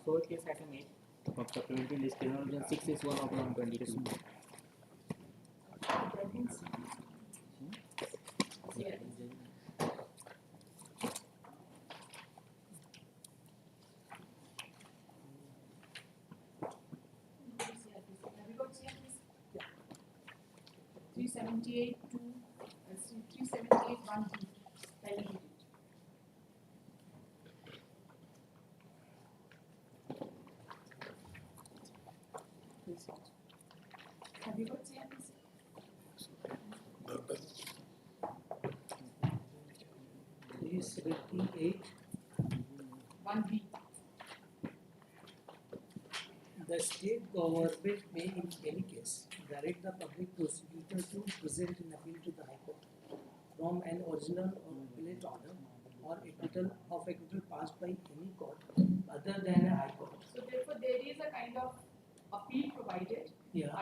fourth case item 8 of the preventing list criminal 6 is 1/122. Have you got CMPC? 378 1B. The state government may in any case direct the public prosecutor to present an appeal to the High Court from an original or appellate order or acquittal passed by any court other than a High Court. So therefore there is a kind of appeal provided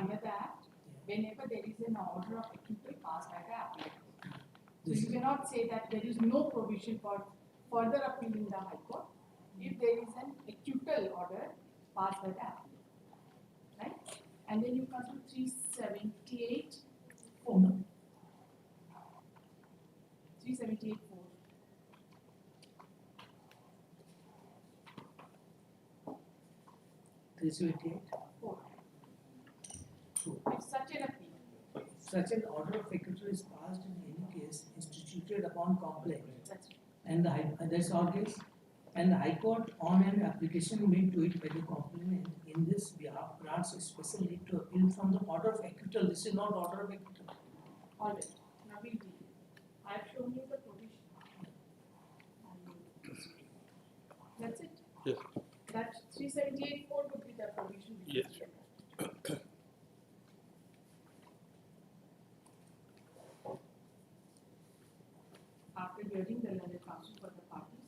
under the Act whenever there is an order of acquittal passed by the appellate. So you cannot say that there is no provision for further appeal in the High Court if there is an acquittal order passed by the appellate. Right? And then you come to 378(4). 378(4). If such an appeal. Such an order of acquittal is passed in any case instituted upon complaint. That's right. And that's our case. And the High Court, on an application made to it by the complainant in this behalf, grants a special leave to appeal from the order of acquittal. This is not order of acquittal. All right. Now we'll deal. I have shown you the provision. That's it. Yes. That 378(4) would be the provision. Yes. After hearing the learned counsel for the parties.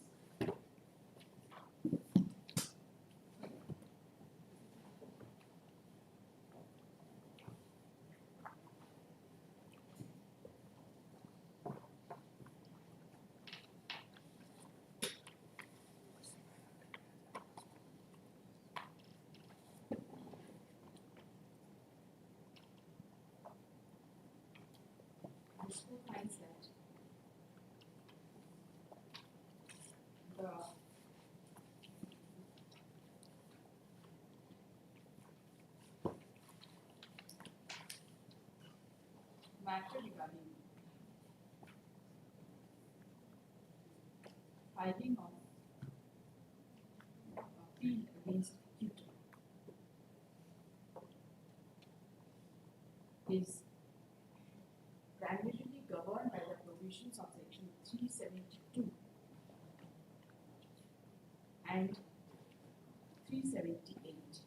This court finds that the matter regarding filing of appeal against acquittal is primarily governed by the provisions of section 372 and 378.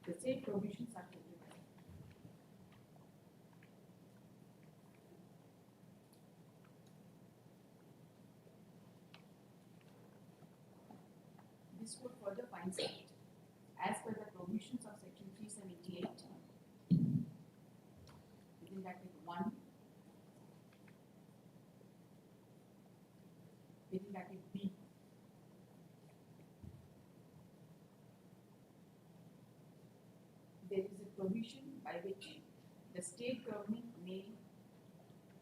The same provisions are implemented. This would further find that, as per the provisions of section 378, within bracket 1, within bracket B, there is a provision by which the state government may,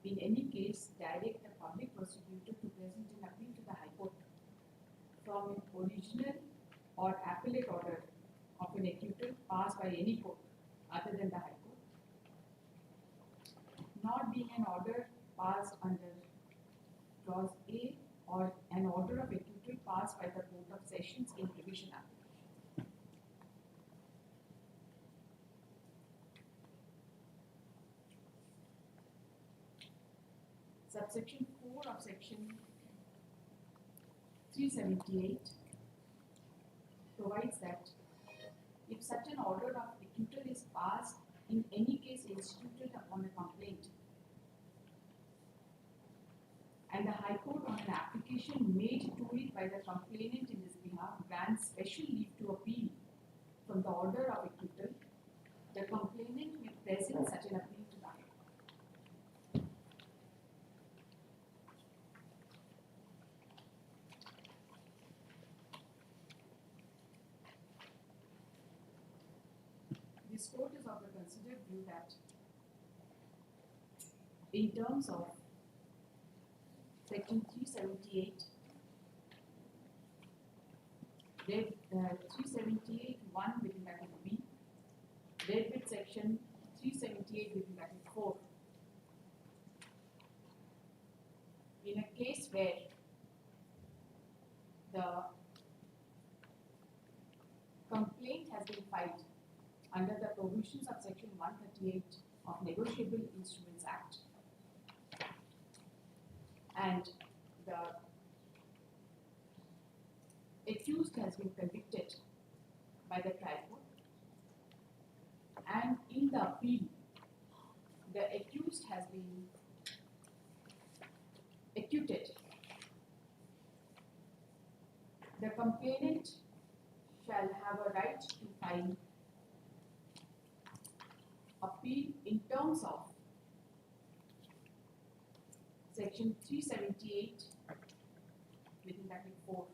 in any case, direct the public prosecutor to present an appeal to the High Court from an original or appellate order of an acquittal passed by any court other than the High Court, not being an order passed under clause A or an order of acquittal passed by the Court of Sessions in revision application. Subsection 4 of section 378 provides that if such an order of acquittal is passed in any case instituted upon a complaint, and the High Court on an application made to it by the complainant in his behalf grants special leave to appeal from the order of acquittal, the complainant may present such an appeal to the High Court. This court is of the considered view that in terms of Section 378, 378(1) within bracket B, read with Section 378 within bracket 4. In a case where the complaint has been filed under the provisions of Section 138 of Negotiable Instruments Act, and the accused has been convicted by the trial court, and in the appeal, the accused has been acquitted, the complainant shall have a right to file appeal in terms of Section 378 within bracket 4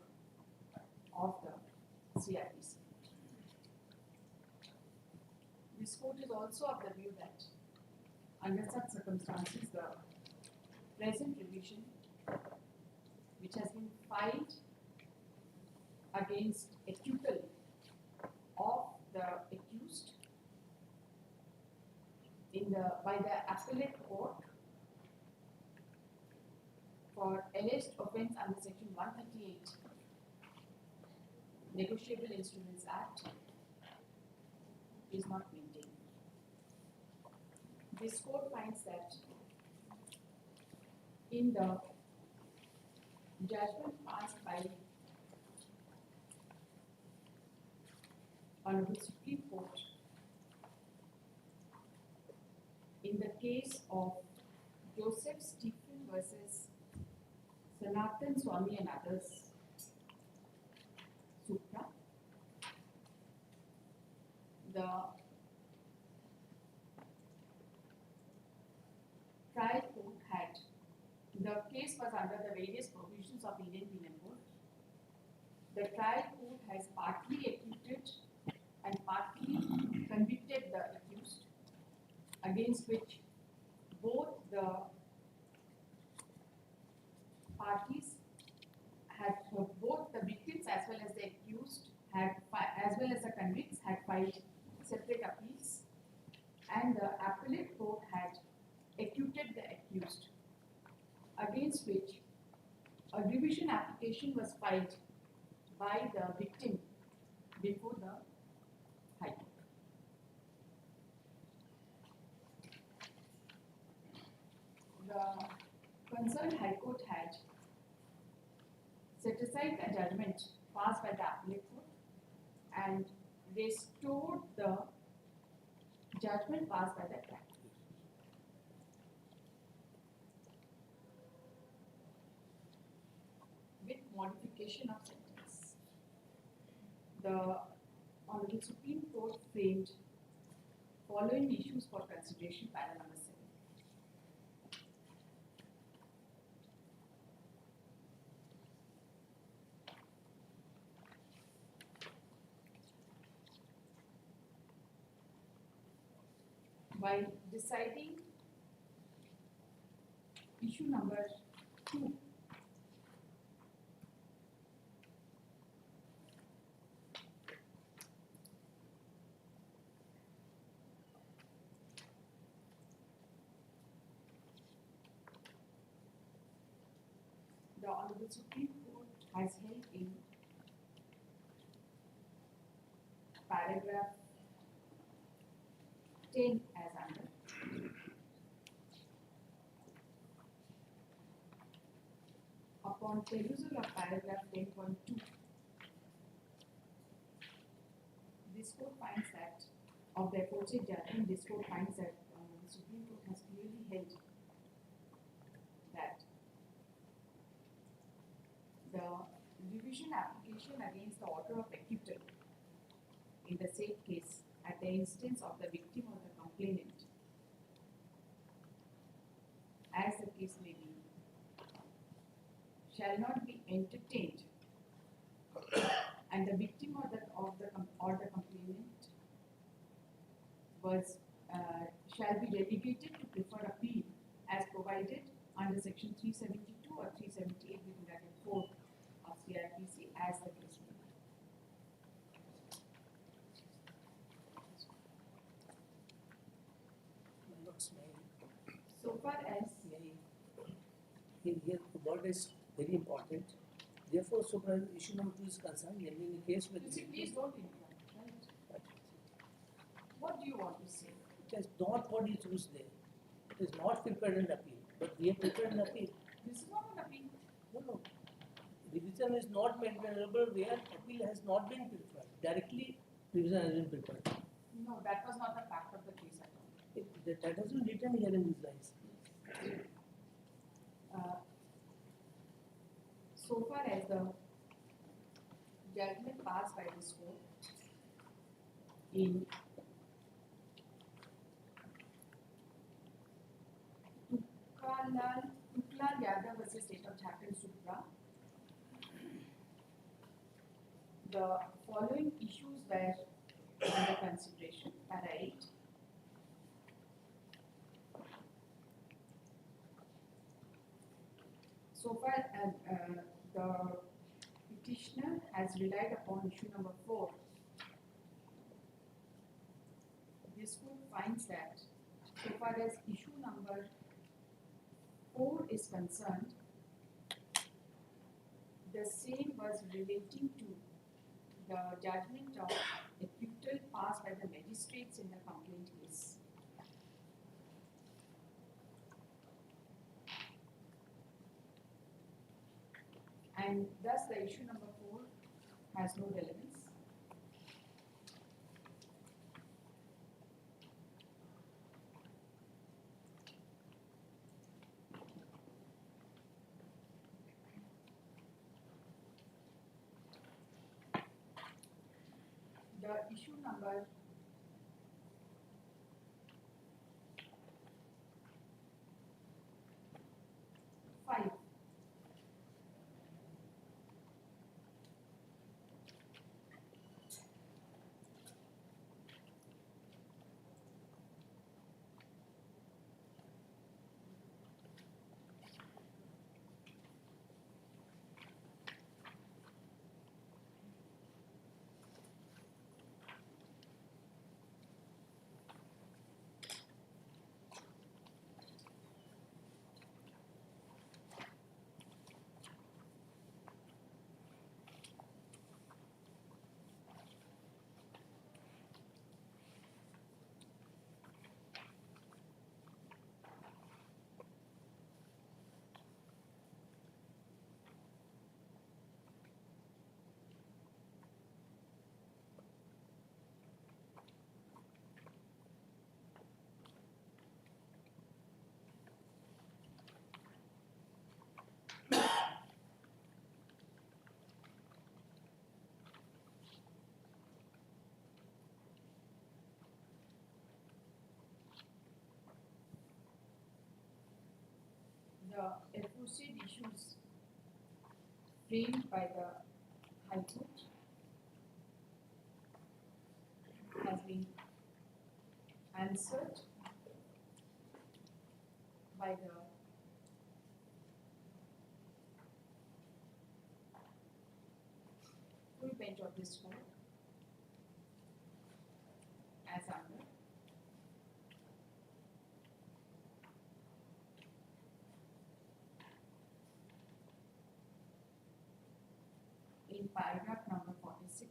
of the CRPC. This court is also of the view that under such circumstances, the present revision, which has been filed against acquittal of the accused by the appellate court for alleged offence under Section 138 Negotiable Instruments Act is not maintained. This court finds that in the judgment passed by Honorable Supreme Court in the case of Joseph Stephen versus Sanatan Swami and others, Supra, the trial court had, the case was under the various provisions of Indian Penal Code. The trial court has partly acquitted and partly convicted the accused, against which both the parties had, both the victims as well as the accused had, as well as the convicts had filed separate appeals, and the appellate court had acquitted the accused, against which a revision application was filed by the victim before the High Court. The concerned High Court had set aside the judgment passed by the appellate court and restored the judgment passed by the trial. With modification of sentence, the Honorable Supreme Court framed following issues for consideration, para number 7. By deciding issue number 2, the Honorable Supreme Court has held in paragraph 10 as under. Upon perusal of paragraph 10.2, this court finds that of the aforesaid judgment, this court finds that the Supreme Court has clearly held that the revision application against the order of acquittal in the said case at the instance of the victim or the complainant, as the case may be, shall not be entertained, and the victim or the complainant was shall be delegated to prefer appeal as provided under section 372 or 378 within bracket 4 of CRPC as the case may be. So far as here the word is very important. Therefore, so far as issue number 2 is concerned, namely in the case with please don't interrupt, right? What do you want to say? It is not what is used there. It is not prepared and appeal, but we have prepared and appeal. This is not an appeal. No. Revision is not maintainable where appeal has not been prepared. Directly, revision has been prepared. No, that was not the fact of the case at all. That has been written here in these lines. So far as the judgment passed by this court in Tuklal Yadav versus State of Jharkhand Supra, the following issues were under consideration. Para 8. So far as the petitioner has relied upon issue number 4, this court finds that so far as issue number 4 is concerned, the same was relating to the judgment of acquittal passed by the magistrates in the complaint case. And thus the issue number 4 has no relevance. The issue number 5. The aforesaid issues framed by the High Court has been answered by the full bench of this court as under in paragraph number 46.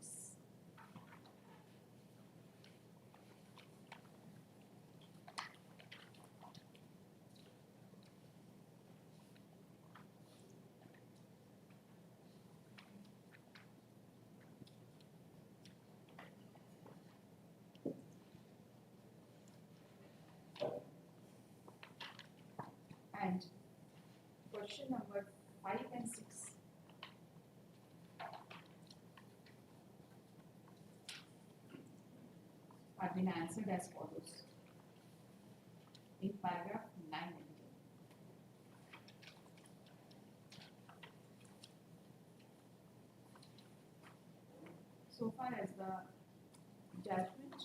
question number 5 and 6 have been answered as follows in paragraph 9 and 10. So far as the judgment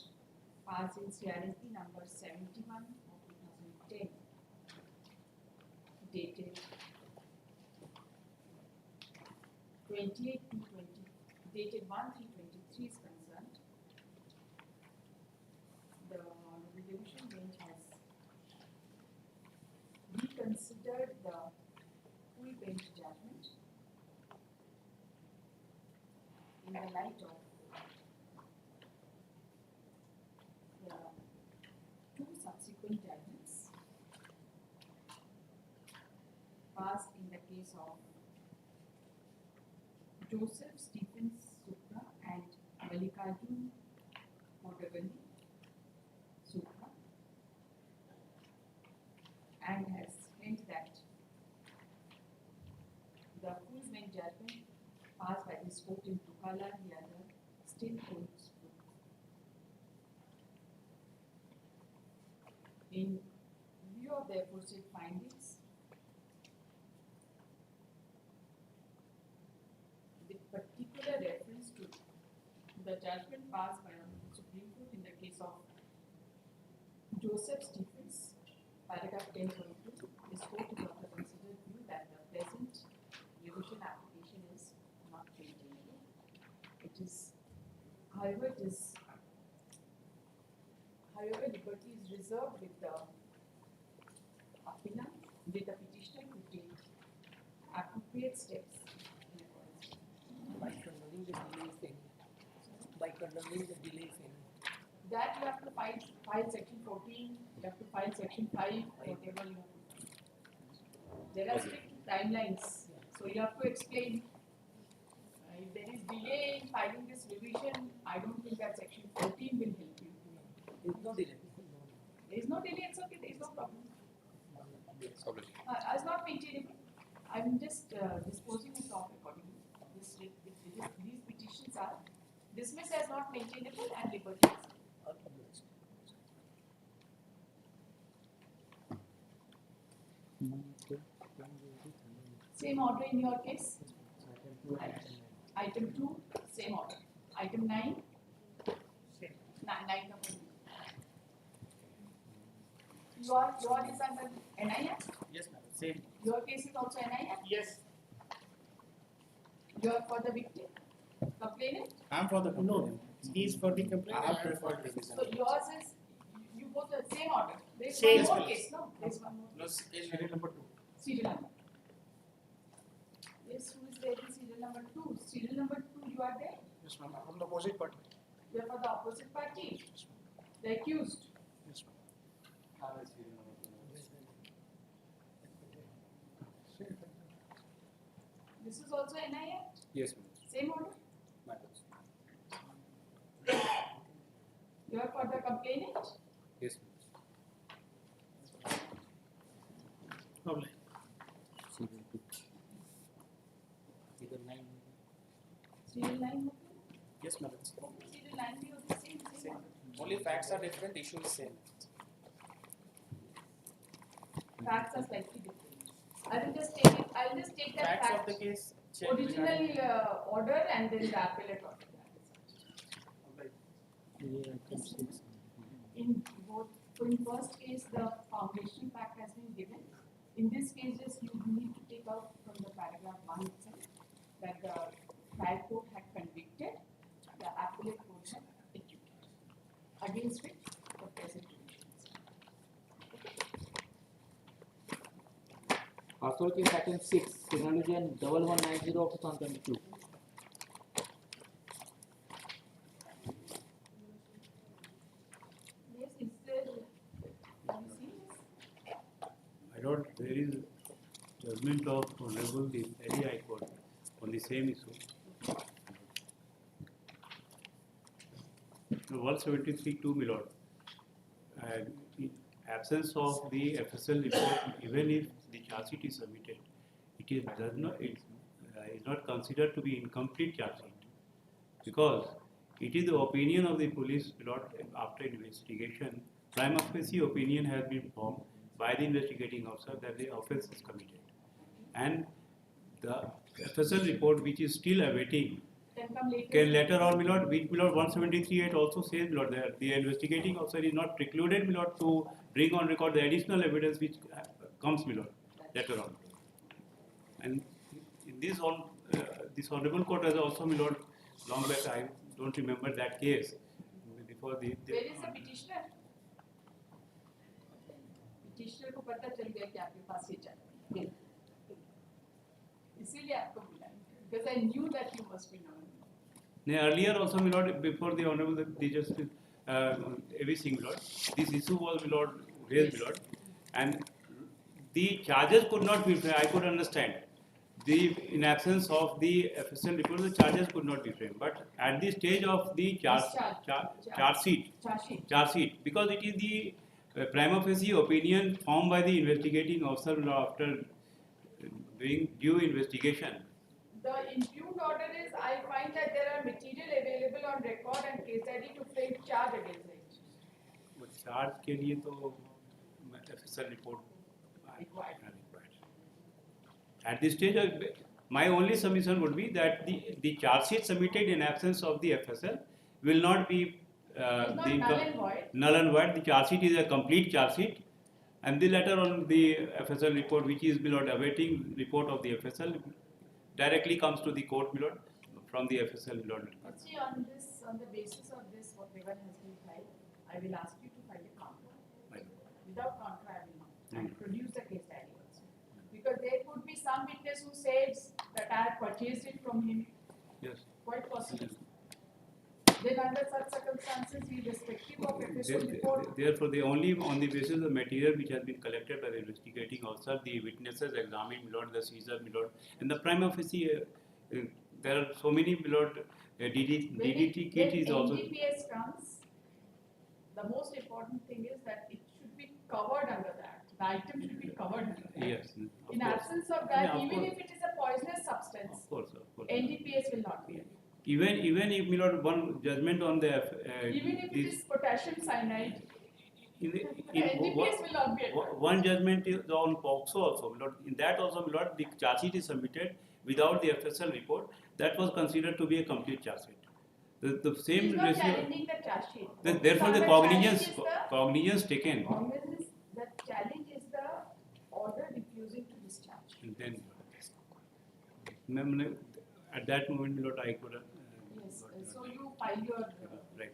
passed in CRSP number 71 of 2010 dated 28/2/20 dated 1/3/23 is concerned, the revision bench has reconsidered the full bench judgment in the light of the two subsequent judgments passed in the case of Joseph Stephens Supra and Mallikarjun Modagali Supra, and has held that the full bench judgment passed by this court in Tukala Yadav still holds true. In view of the aforesaid findings, with particular reference to the judgment passed by the Supreme Court in the case of Joseph Stephens, paragraph 10.2, this court is of the considered view that the present revision application is not maintainable. It is, however, liberty is reserved with the applicant, with the petitioner to take appropriate steps in accordance. By condoning the delay if any. By condoning the delay if any. That you have to file section 14, you have to file section 5, whatever you have to. There are strict timelines, so you have to explain. If there is delay in filing this revision, I don't think that section 14 will help you. There is no delay. There is no delay, it's okay, there is no problem. As not maintainable, I'm just disposing it off accordingly. These petitions are dismissed as not maintainable and liberty is. Same order in your case. Item 2, same order. Item 9, Same. 9 number. Your is under NIR? Yes, ma'am. Same. Your case is also NIR? Yes. You are for the victim? Complainant? I'm for the No. complaint. He's for the complaint. I I have prefer preferred revision. So yours is, you both the same order. There is Same. one more case, no? There is one more. No, serial number 2. Serial number. Yes, who is there in serial number 2? Serial number 2, you are there? Yes, ma'am. From the opposite party. You are for the opposite party. Yes, ma'am. The accused. Yes, ma'am. This is also NIR? Yes, ma'am. Same order? You are for the complainant? Yes, Lovely. ma'am. Either 9. Serial 9? Yes, ma'am. Serial 9 be of the same order. Only facts are different, issue is same. Facts are slightly different. I will just take it. I will just take that Facts fact, of the case. original order and then the appellate order. In both, so in first case, the foundation fact has been given. In this case, just you need to take out from the paragraph 1 itself that the trial court had convicted, the appellate court had acquitted, against which the present provisions. Passport case item 6, Signalogen 1190 of 2022. Yes, is there, have you seen this? I don't, there is judgment of Honorable the Delhi High Court on the same issue. The 173-2 Milord. In absence of the FSL report, even if the charge sheet is submitted, is not considered to be incomplete charge sheet, because it is the opinion of the police after investigation. Prima facie opinion has been formed by the investigating officer that the offence is committed, and the FSL report, which is still awaiting, can later on, my lord, which 173(8) also says, my lord, that the investigating officer is not precluded, my lord, to bring on record the additional evidence which comes, my lord, later on. And in this this honourable court has also, my lord, long back, I don't remember that case. Before Where is the petitioner? Petitioner को पता चल गया कि आपके पास ये चल रहा है, इसीलिए आपको बुलाया, because I knew that you must be known. Earlier also, my lord, before the honourable the justice A.V. Singh, my lord, this issue was, my lord, raised, my lord, and the charges could not be framed. I could understand. In absence of the FSL report, the charges could not be framed. But at the stage of the charge sheet, because it is the prima facie opinion formed by the investigating officer after doing due investigation. The impugned order is, I find that there are material available on record and case ID to frame charge against it. But charge के लिए तो FSL report Required. At this stage, my only submission would be that the charge sheet submitted in absence of the FSL will not be null and void. The charge sheet is a complete charge sheet, and the letter on the FSL report, which is below awaiting report of the FSL, directly comes to the court below from the FSL below. See, on the basis of this, whatever has been filed, I will ask you to file a counter. Right. Without counter, I will not. And produce the case diary also. Because there could be some witness who says that I have purchased it from him. Yes. Quite possible. Then under such circumstances, irrespective of FSL report. Therefore, only on the basis of the material which has been collected by the investigating officer, the witnesses examined, my lord, the seizure, my lord, and the prima facie, there are so many, my lord, DDT kit is also. When NDPS comes, the most important thing is that it should be covered under that. The item should be covered under that. Yes. In absence of that, even if it is a poisonous substance, of course. NDPS will not be able. Even if, my lord, one judgment on the even if it is potassium cyanide, NDPS will not be able. One judgment is on POXO also, my lord. In that also, my lord, the charge sheet is submitted without the FSL report. That was considered to be a complete charge sheet. The same He's not ratio. challenging the charge sheet. Therefore, the cognizance taken. The challenge is the order refusing to discharge. And then, at that moment, my lord, I could. Yes. So you file your. Right.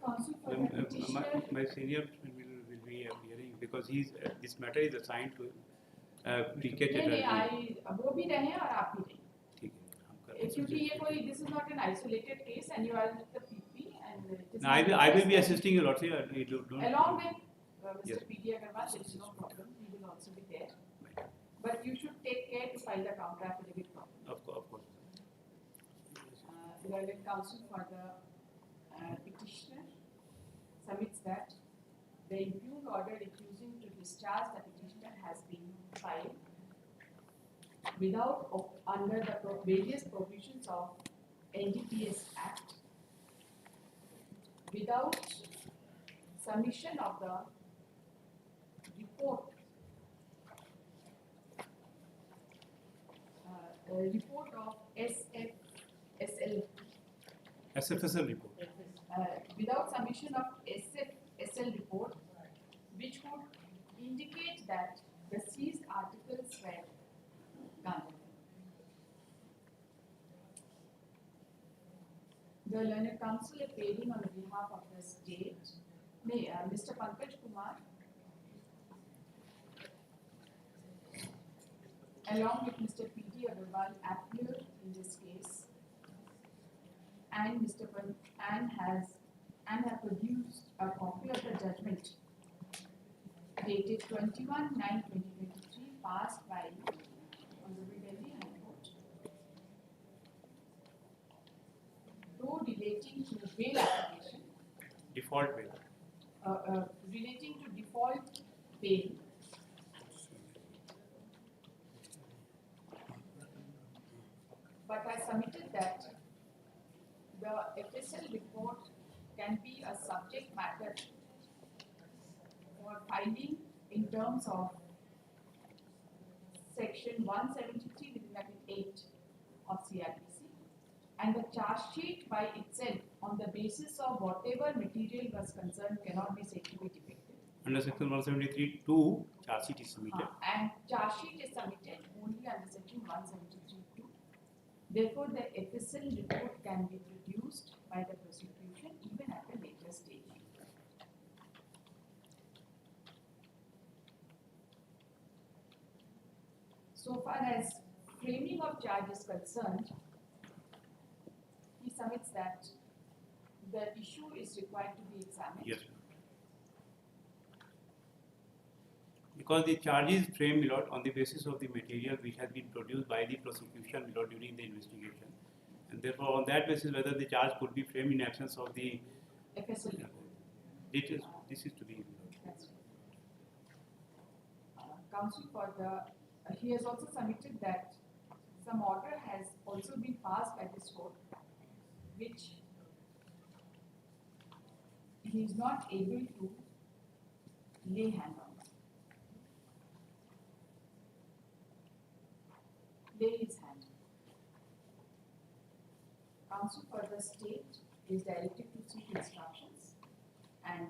Counsel for the petitioner. My senior will be appearing because this matter is assigned to PK Chatterjee. वो भी रहे और आप भी रहे. ठीक है, हम कर रहे हैं. क्योंकि ये कोई this is not an isolated case and you are the PP and it is. No, I will be assisting you, lord. Sir, Along with Mr. Yes. P.D. Agarwal, there is no problem. He will also be there. But you should take care to file the counter affidavit properly. Of course. The learned counsel for the petitioner submits that the impugned order refusing to discharge the petitioner has been filed without under the various provisions of NDPS Act, without submission of the report of SFSL report. Without submission of SFSL report, which would indicate that the seized articles were ganja. The learned counsel appearing on behalf of the state, Mr. Pankaj Kumar, along with Mr. P.D. Agarwal, appear in this case, and Mr. have produced a copy of the judgment dated 21/9/2023, passed by Honorable Delhi High Court, though relating to bail application, Default bail. relating to default bail but I submitted that the FSL report can be a subject matter for filing in terms of section 173 within Article 8 of CRPC, and the charge sheet by itself on the basis of whatever material was concerned cannot be said to be defective. Under section 173(2), charge sheet is submitted. And charge sheet is submitted only under section 173(2). Therefore, the FSL report can be produced by the prosecution even at a later stage. So far as framing of charge is concerned, he submits that the issue is required to be examined. Yes. Because the charge is framed, my lord, on the basis of the material which has been produced by the prosecution, my lord, during the investigation, and therefore on that basis whether the charge could be framed in absence of the FSL report. this is to be. That's right. Counsel for the, he has also submitted that some order has also been passed by this court, which he is not able to lay hand on. Lay his hand. Counsel for the state is directed to seek instructions and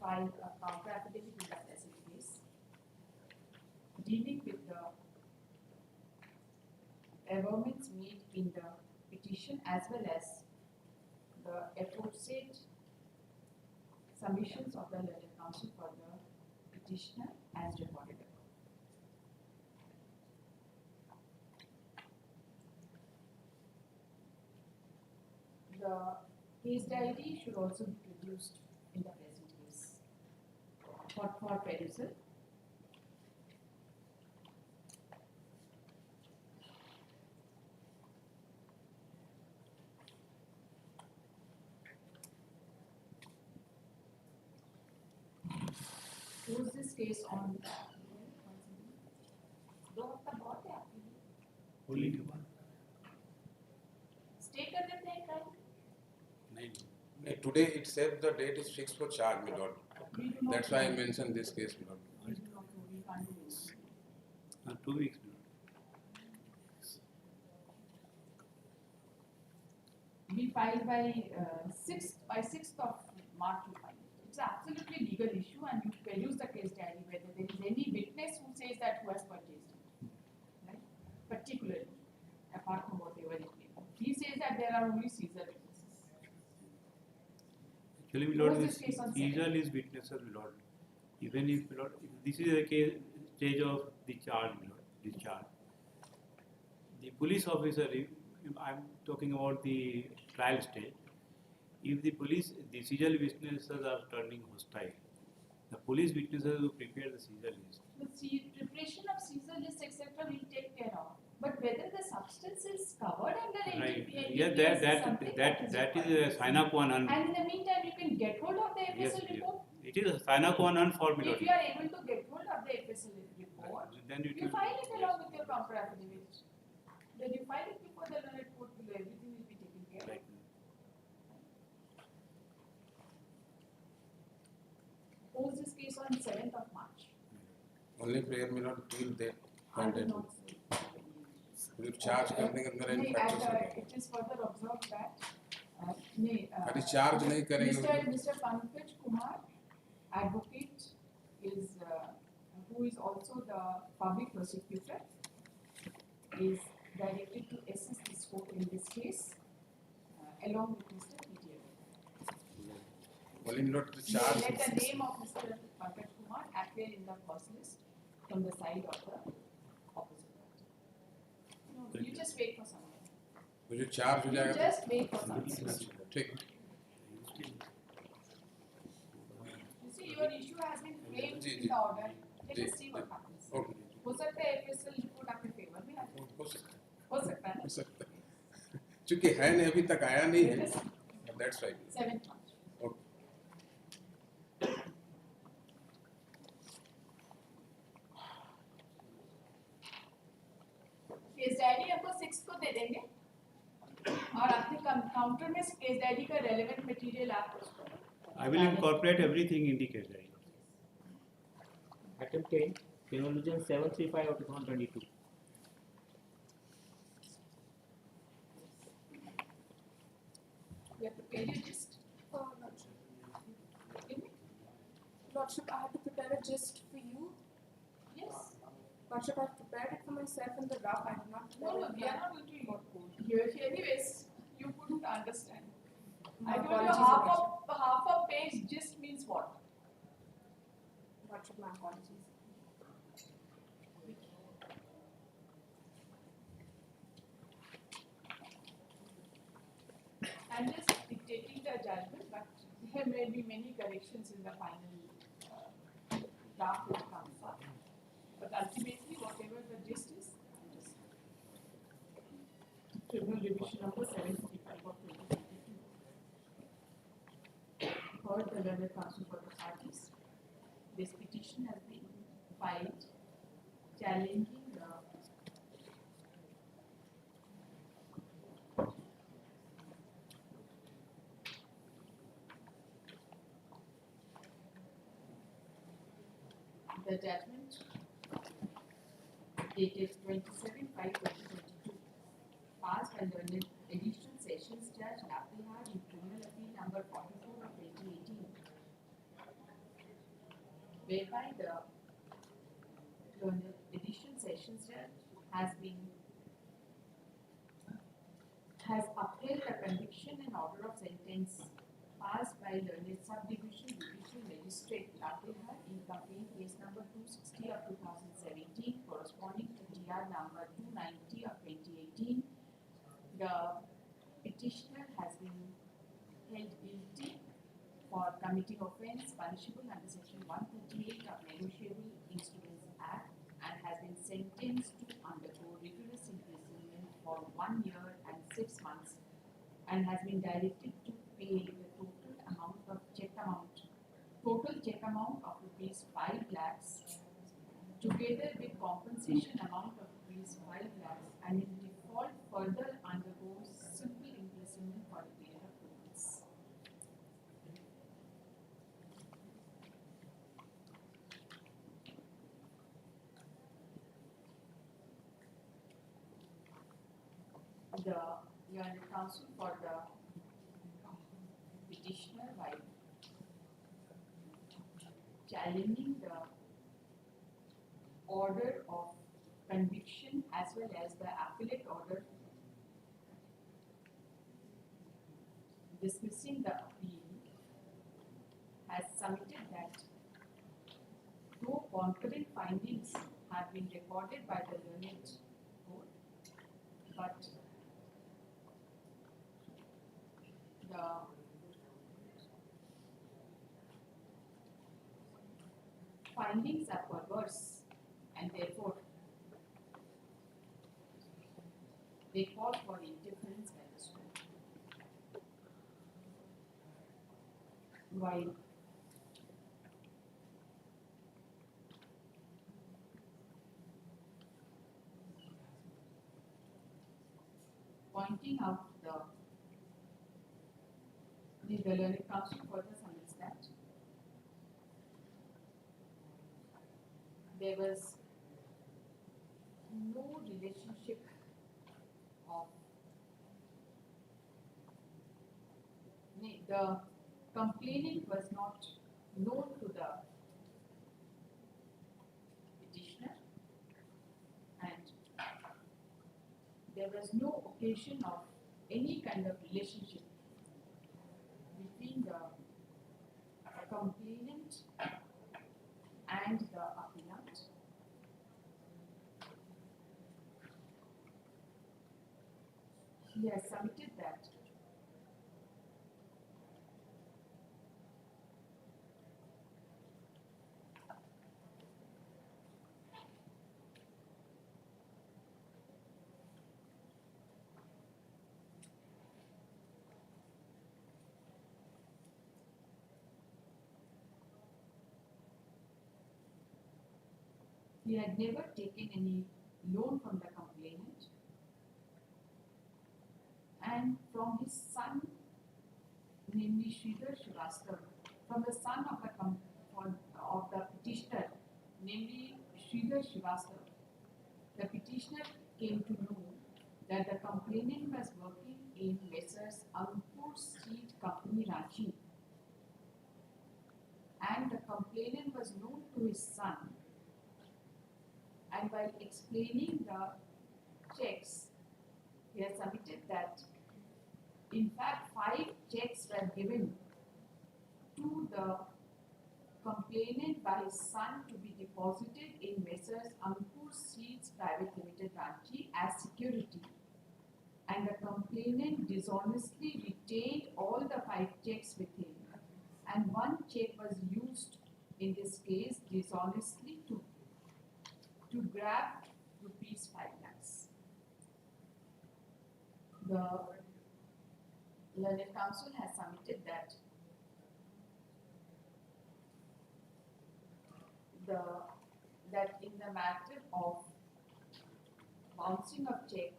file a counter affidavit in the present case, dealing with the averments made in the petition as well as the aforesaid submissions of the learned counsel for the petitioner as recorded above. The case diary should also be produced in the present case for perusal. Close this case on दो हफ्ता बहुत है आपके लिए होली के बाद stay कर देते हैं कल Today itself the date is fixed for charge, my lord. That's why I mentioned this case, my lord. 2 weeks. My lord. We filed by 6th of March we filed it. It's absolutely legal issue, and you peruse the case diary whether there is any witness who says that who has purchased it, right? Particularly, apart from whatever it may be. He says that there are only Caesar witnesses. Actually, my lord, Close this this case on Caesar is witnesses, my lord. Even if, my lord, if this is a case, stage of the charge, my lord, discharge. The police officer, I am talking about the trial stage. If the Caesar witnesses are turning hostile, the police witnesses who prepare the Caesar list. The preparation of Caesar list, etc., will take care of. But whether the substance is covered under Right. NDPS Yeah, is something that is required. a sine qua non. And in the meantime, you can get hold of the Yes, FSL report. it is a sine qua non for me, If lord. you are able to get hold of the FSL report, Then it you will. file it along with your counter affidavit. Then you file it before the learned court below, everything will be taken care of. Right. Pose this case on 7th of March. Only prayer, my lord, till that I will content. not say. If charge करने के अंदर नहीं, infractions हो and, जाएंगे. it is further observed that अरे charge नहीं करेंगे. Mr. Pankaj Kumar, advocate, is who is also the public prosecutor, is directed to assist this court in this case, along with Mr. PTO. Only, my lord, the charge. Let the name of Mr. Pankaj Kumar appear in the first list from the side of the opposite party. No, you just wait for some time. वो जो charge हो You जाएगा. just wait for some time. ठीक. You see, your issue has been framed ji, in ji. the order. Let ji, us see what happens. Okay. हो सकता है FSL report आपके favour में आ जाए. हो सकता है. हो सकता है ना? हो सकता है. चूंकि है नहीं अभी तक आया नहीं है. Let us see. That's right. 7th March. Okay. Case diary आपको 6 को दे देंगे. काउंटर में केस डायरी का रेलेवेंट मटेरियल आप उसको I will incorporate everything in the case diary. Item 10, Resolution 735 of 2022. You have to pay your gist. Lordship, I have to prepare a gist for you. Yes. Lordship, I have prepared it for myself in the rough. I did not prepare No, it. we are not going to hear it. Anyways, you couldn't understand. My I told you apologies, half a page gist means what? Lordship, my apologies. I'm just dictating the judgment, but there may be many corrections in the final draft which comes up. But ultimately, whatever the gist is, Tribunal Division number 735 of 2022. Heard the learned counsel for the parties. This petition has been filed challenging the judgment dated 27/5/2022, passed by learned additional sessions judge Apihar in criminal appeal number 44 of 2018, whereby the learned additional sessions judge has upheld the conviction and order of sentence passed by learned subdivision judicial magistrate Apihar in complaint case number 260 of 2017 corresponding to TR number 290 of 2018. The petitioner has been held guilty for committing offence punishable under section 138 of Negotiable Instruments Act and has been sentenced to undergo rigorous imprisonment for 1 year and 6 months and has been directed to pay the total check amount of rupees 5 lakhs together with compensation amount of rupees 5 lakhs and in default further undergoes simple imprisonment for a period of 2 months. The learned counsel for the petitioner while challenging the order of conviction as well as the appellate order dismissing the appeal has submitted that no concurrent findings have been recorded by the learned court, but the findings are perverse and therefore they call for interference by the court. While pointing out the learned counsel further submits that there was no relationship of the complainant was not known to the petitioner and there was no occasion of any kind of relationship between the complainant and the appellant. He has submitted that he had never taken any loan from the complainant and from his son, namely Sridhar Srivastava, from the son of the petitioner, namely Sridhar Srivastava, the petitioner came to know that the complainant was working in Messrs. Ankur Seed Company Ranchi, and the complainant was known to his son. And while explaining the checks, he has submitted that in fact 5 checks were given to the complainant by his son to be deposited in Messrs. Ankur Seeds Private Limited Ranchi as security, and the complainant dishonestly retained all the 5 checks with him, and 1 check was used in this case dishonestly to grab rupees 5 lakhs. The Learned Counsel has submitted that in the matter of bouncing of check,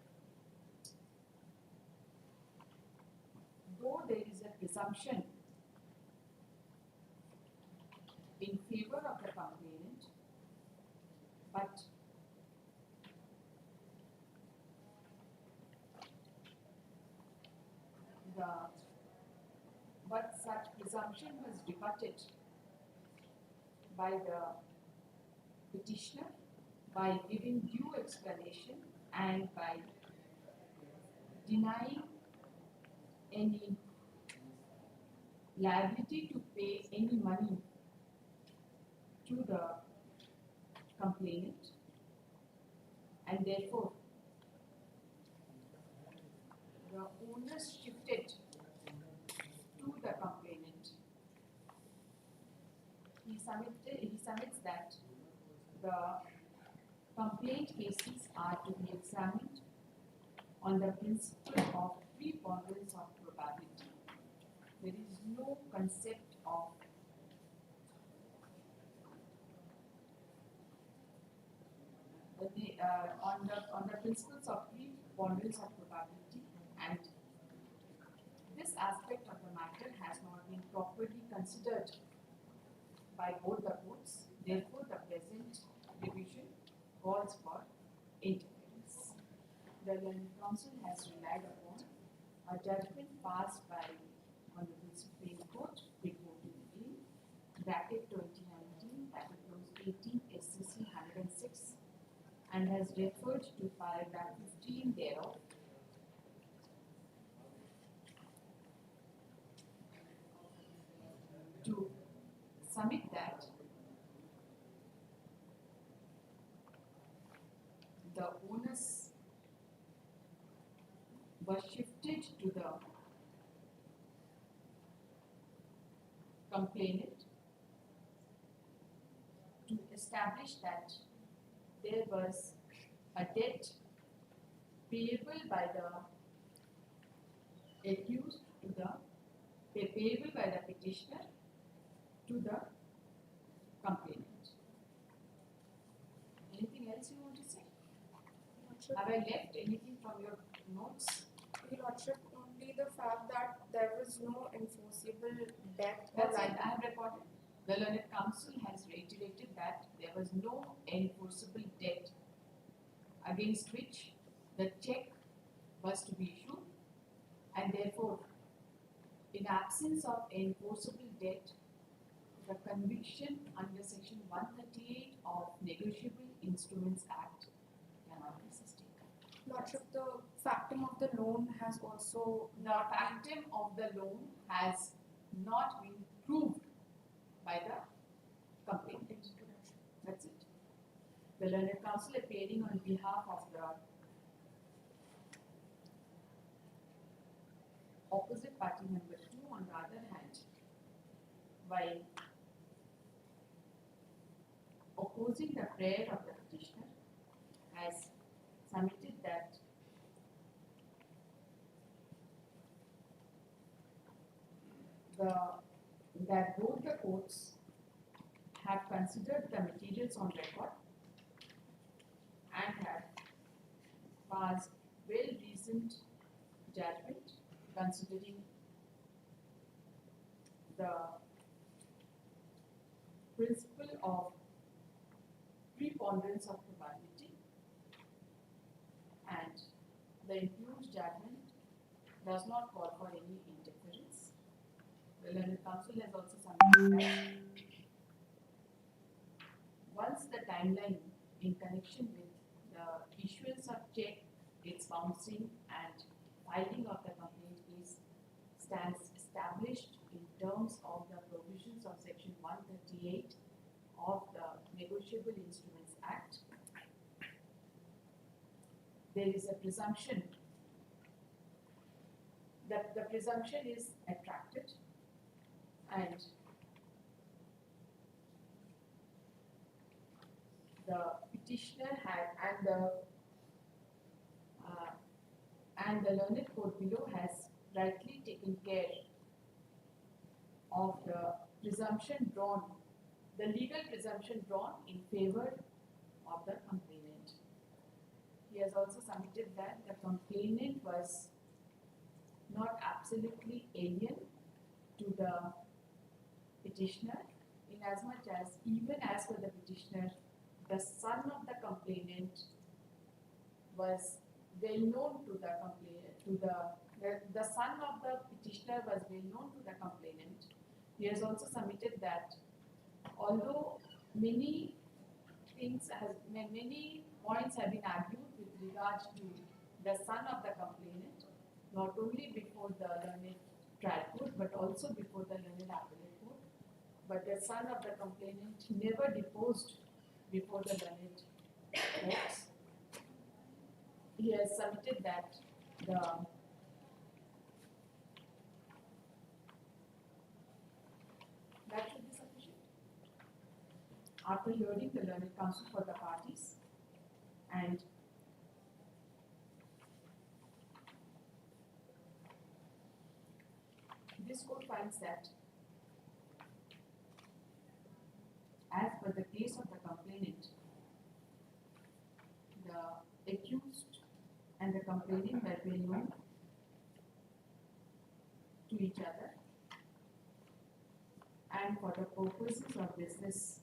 though there is a presumption in favor of the complainant, but such presumption was rebutted by the petitioner by giving due explanation and by denying any liability to pay any money to the complainant, and therefore the onus shifted to the complainant. He submits that the complaint cases are to be examined on the principle of preponderance of probability. There is no concept of on the principles of preponderance of probability, and this aspect of the matter has not been properly considered by both the courts. Therefore, the present division calls for interference. The Learned Counsel has relied upon a judgment passed by Honorable Supreme Court, report to the bill, bracket 2019, bracket close 18, SCC 106, and has referred to paragraph 15 thereof. To submit that the onus was shifted to the complainant to establish that there was a debt payable by the accused to the payable by the petitioner to the complainant. Anything else you want to say? Lordship, Have I left anything from your notes? Your Lordship, only the fact that there was no enforceable debt or That's it, liability. I have recorded. The Learned Counsel has reiterated that there was no enforceable debt against which the check was to be issued, and therefore, in absence of enforceable debt, the conviction under section 138 of Negotiable Instruments Act cannot be sustained. Lordship, the factum of the loan has also The factum of the loan has not been proved by the complainant. That's it. The Learned Counsel appearing on behalf of the opposite party number 2, on the other hand, while opposing the prayer of the petitioner, has submitted that both the courts have considered the materials on record and have passed well-reasoned judgment considering the principle of preponderance of probability and the improved judgment does not call for any interference. The learned counsel has also submitted that once the timeline in connection with the issuance of check, its bouncing and filing of the complaint case stands established in terms of the provisions of section 138 of the Negotiable Instruments Act, there is a presumption that the presumption is attracted and the petitioner and the learned court below has rightly taken care of the presumption drawn, the legal presumption drawn in favor of the complainant. He has also submitted that the complainant was not absolutely alien to the petitioner, inasmuch as even as for the petitioner, the son of the complainant was well known to the complainant, the son of the petitioner was well known to the complainant. He has also submitted that although many points have been argued with regard to the son of the complainant, not only before the learned trial court but also before the learned appellate court, but the son of the complainant never deposed before the learned courts. He has submitted that that should be sufficient. After hearing the learned counsel for the parties and this court finds that as per the case of the complainant, the accused and the complainant were well known to each other, and for the purposes of business,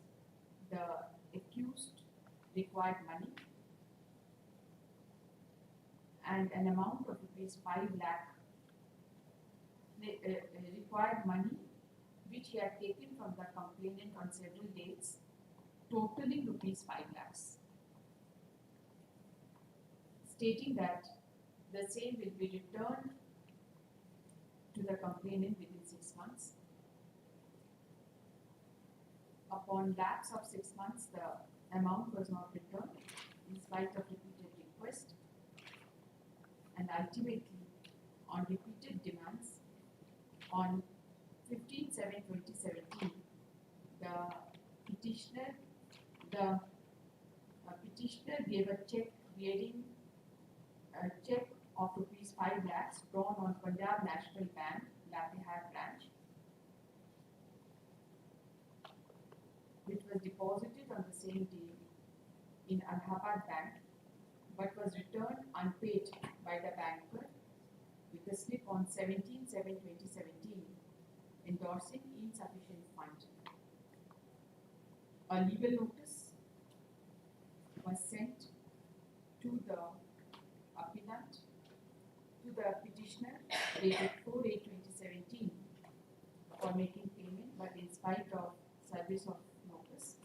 the accused required money and an amount of rupees 5 lakh required money which he had taken from the complainant on several dates, totaling rupees 5 lakhs, stating that the same will be returned to the complainant within 6 months. Upon lapse of 6 months, the amount was not returned in spite of repeated requests, and ultimately, on repeated demands, on 15/7/2017, the petitioner gave a check bearing a check of rupees 5 lakhs drawn on Punjab National Bank, Latihar branch, which was deposited on the same day in Allahabad Bank, but was returned unpaid by the banker with a slip on 17/7/2017 endorsing insufficient fund. A legal notice was sent to the appellant, to the petitioner, dated 4/8/2017 for making payment, but in spite of service of notice,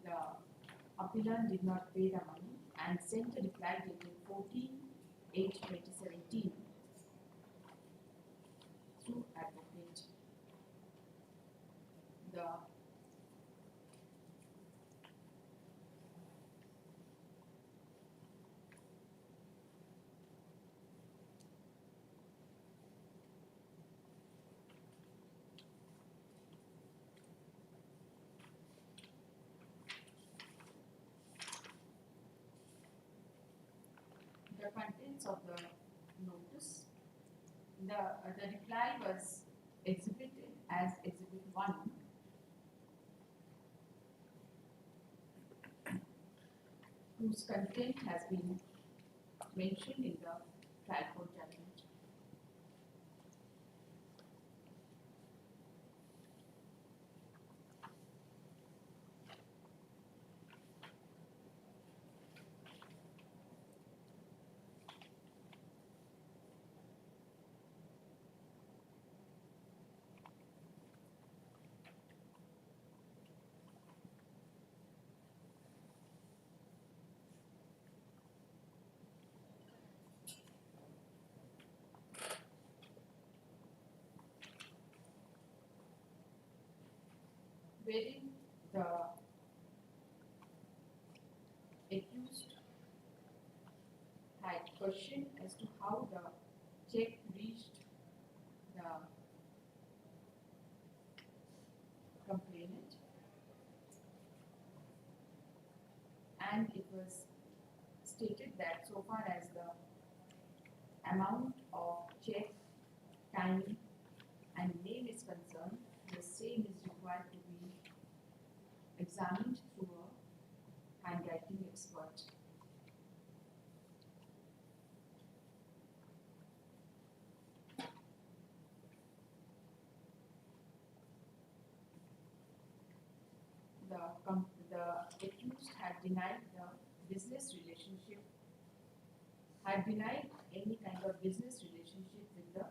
the appellant did not pay the money and sent a reply dated 14/8/2017 through advocate. The contents of the notice, the reply was exhibited as Exhibit 1, whose content has been mentioned in the trial court judgment. wherein the accused had questioned as to how the check reached the complainant, and it was stated that so far as the amount of check, time and name is concerned, the same is required to be examined through a handwriting expert. The accused had denied the business relationship, had denied any kind of business relationship with the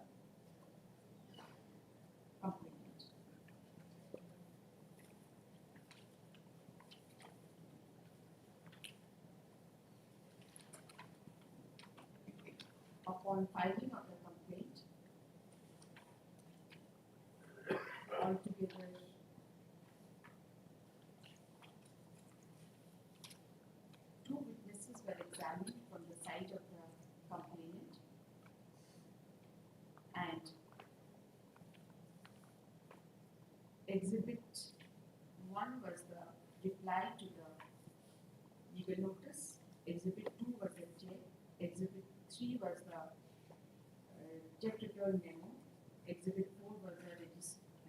complainant. Upon filing of the complaint, altogether 2 witnesses were examined from the side of the complainant, and Exhibit 1 was the reply to the legal notice, Exhibit 2 was the check, Exhibit 3 was the check return memo, Exhibit 4 was the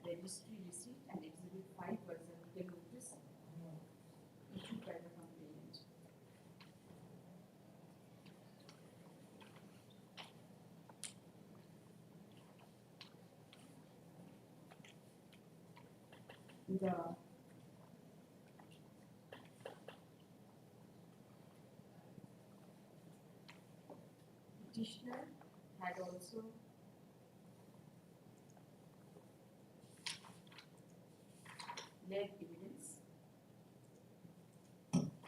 registry receipt, and Exhibit 5 was the legal notice issued by the complainant. The petitioner had also led evidence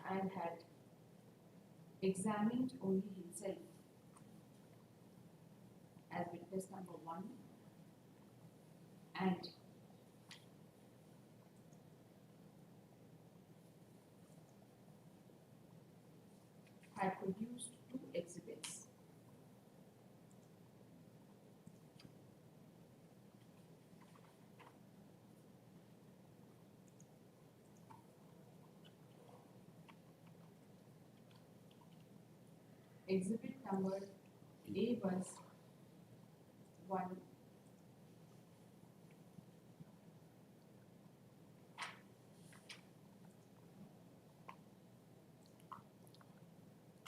and had examined only himself as witness number 1 and had produced 2 exhibits. Exhibit number A was 1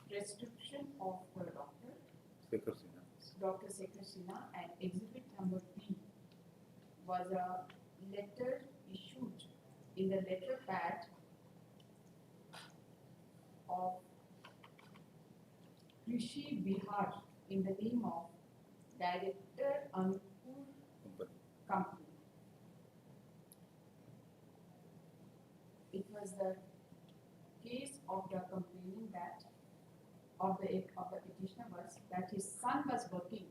prescription of the doctor, Dr. Sekhar Sinha, and exhibit number B was a letter issued in the letter pad of Krishi Bihar in the name of Director Ankur Company. It was the case of the complaining that of the petitioner was that his son was working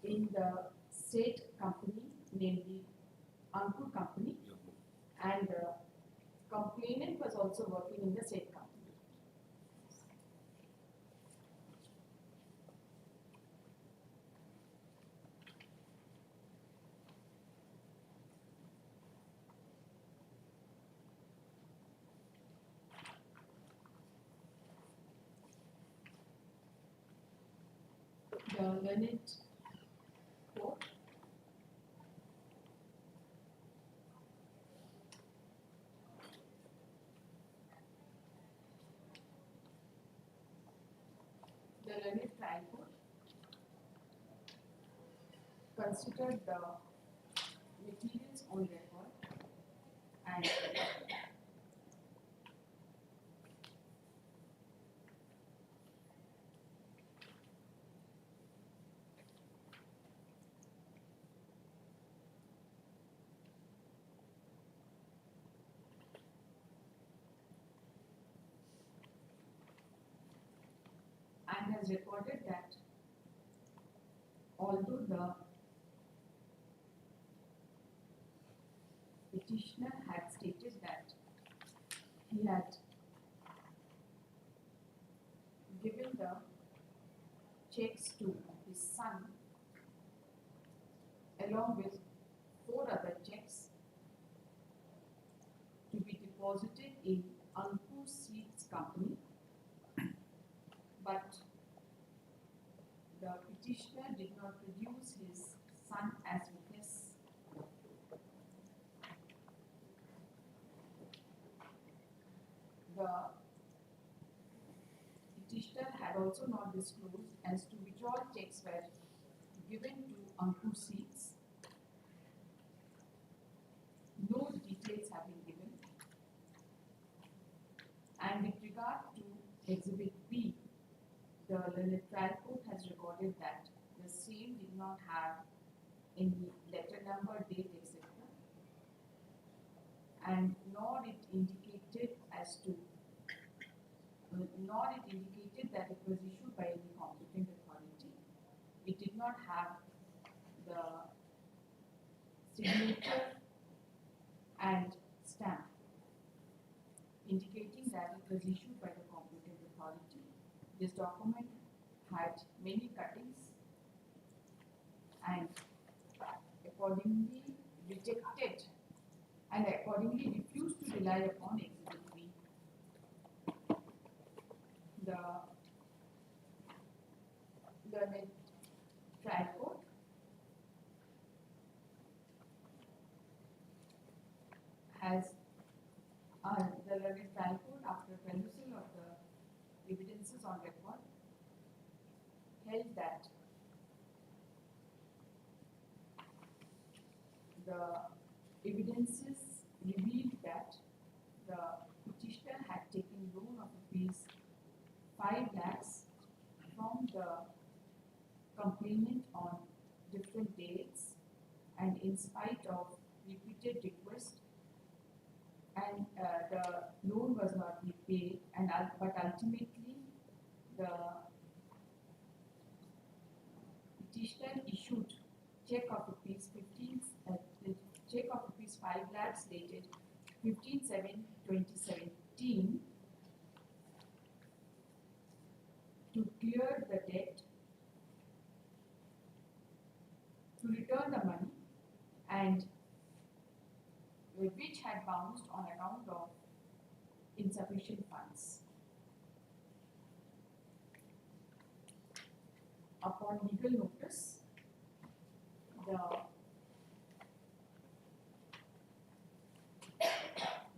in the said company, namely Ankur Company, and the complainant was also working in the said company. The learned court trial court considered the materials on record and has recorded that although the petitioner had stated that he had given the checks to his son along with 4 other checks to be deposited in Ankur Seeds Company, but the petitioner did not produce his son as witness. The petitioner had also not disclosed as to which all checks were given to Ankur Seeds. No details have been given. And with regard to Exhibit B, the learned trial court has recorded that the same did not have any letter number, date, etc. And nor it indicated that it was issued by any competent authority. It did not have the signature and stamp indicating that it was issued by the competent authority. This document had many cuttings and accordingly rejected and accordingly refused to rely upon Exhibit B. The learned trial court has the learned trial court, after perusal of the evidences on record, held that the evidences revealed that the petitioner had taken loan of rupees 5 lakhs from the complainant on different dates, and in spite of repeated requests, and the loan was not repaid, and but ultimately the petitioner issued check of rupees 5 lakhs dated 15/7/2017 to clear the debt, to return the money, and which had bounced on account of insufficient funds. Upon legal notice, the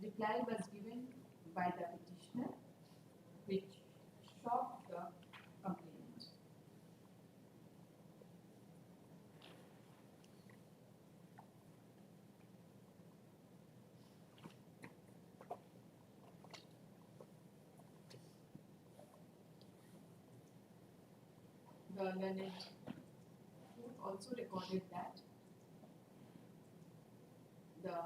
reply was given by the petitioner, which shocked the complainant. The learned court also recorded that the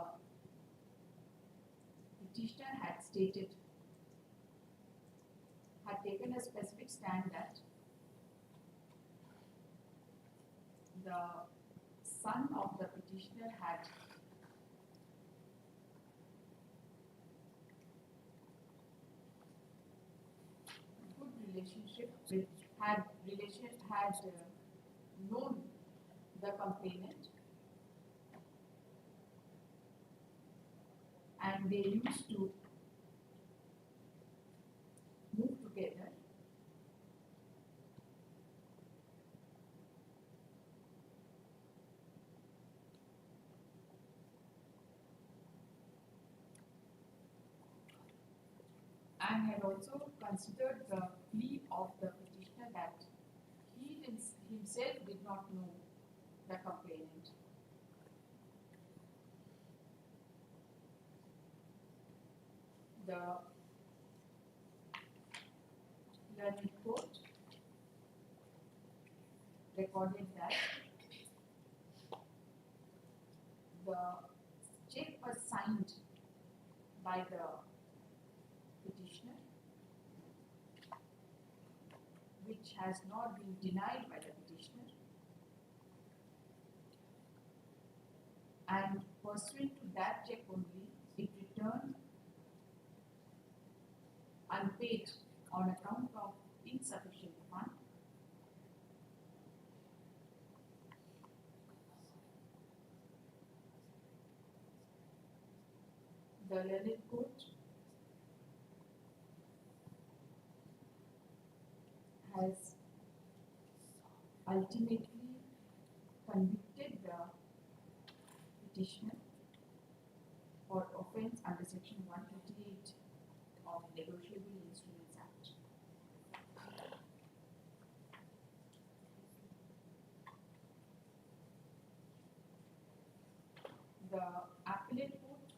petitioner had taken a specific stand that the son of the petitioner had good relationship with, had known the complainant, and they used to move together. And had also considered the plea of the petitioner that he himself did not know the complainant. The learned court recorded that the check was signed by the petitioner, which has not been denied by the petitioner, and pursuant to that check only, it returned unpaid on account of insufficient fund. The learned court has ultimately convicted the petitioner for offence under section 138 of Negotiable Instruments Act. The appellate court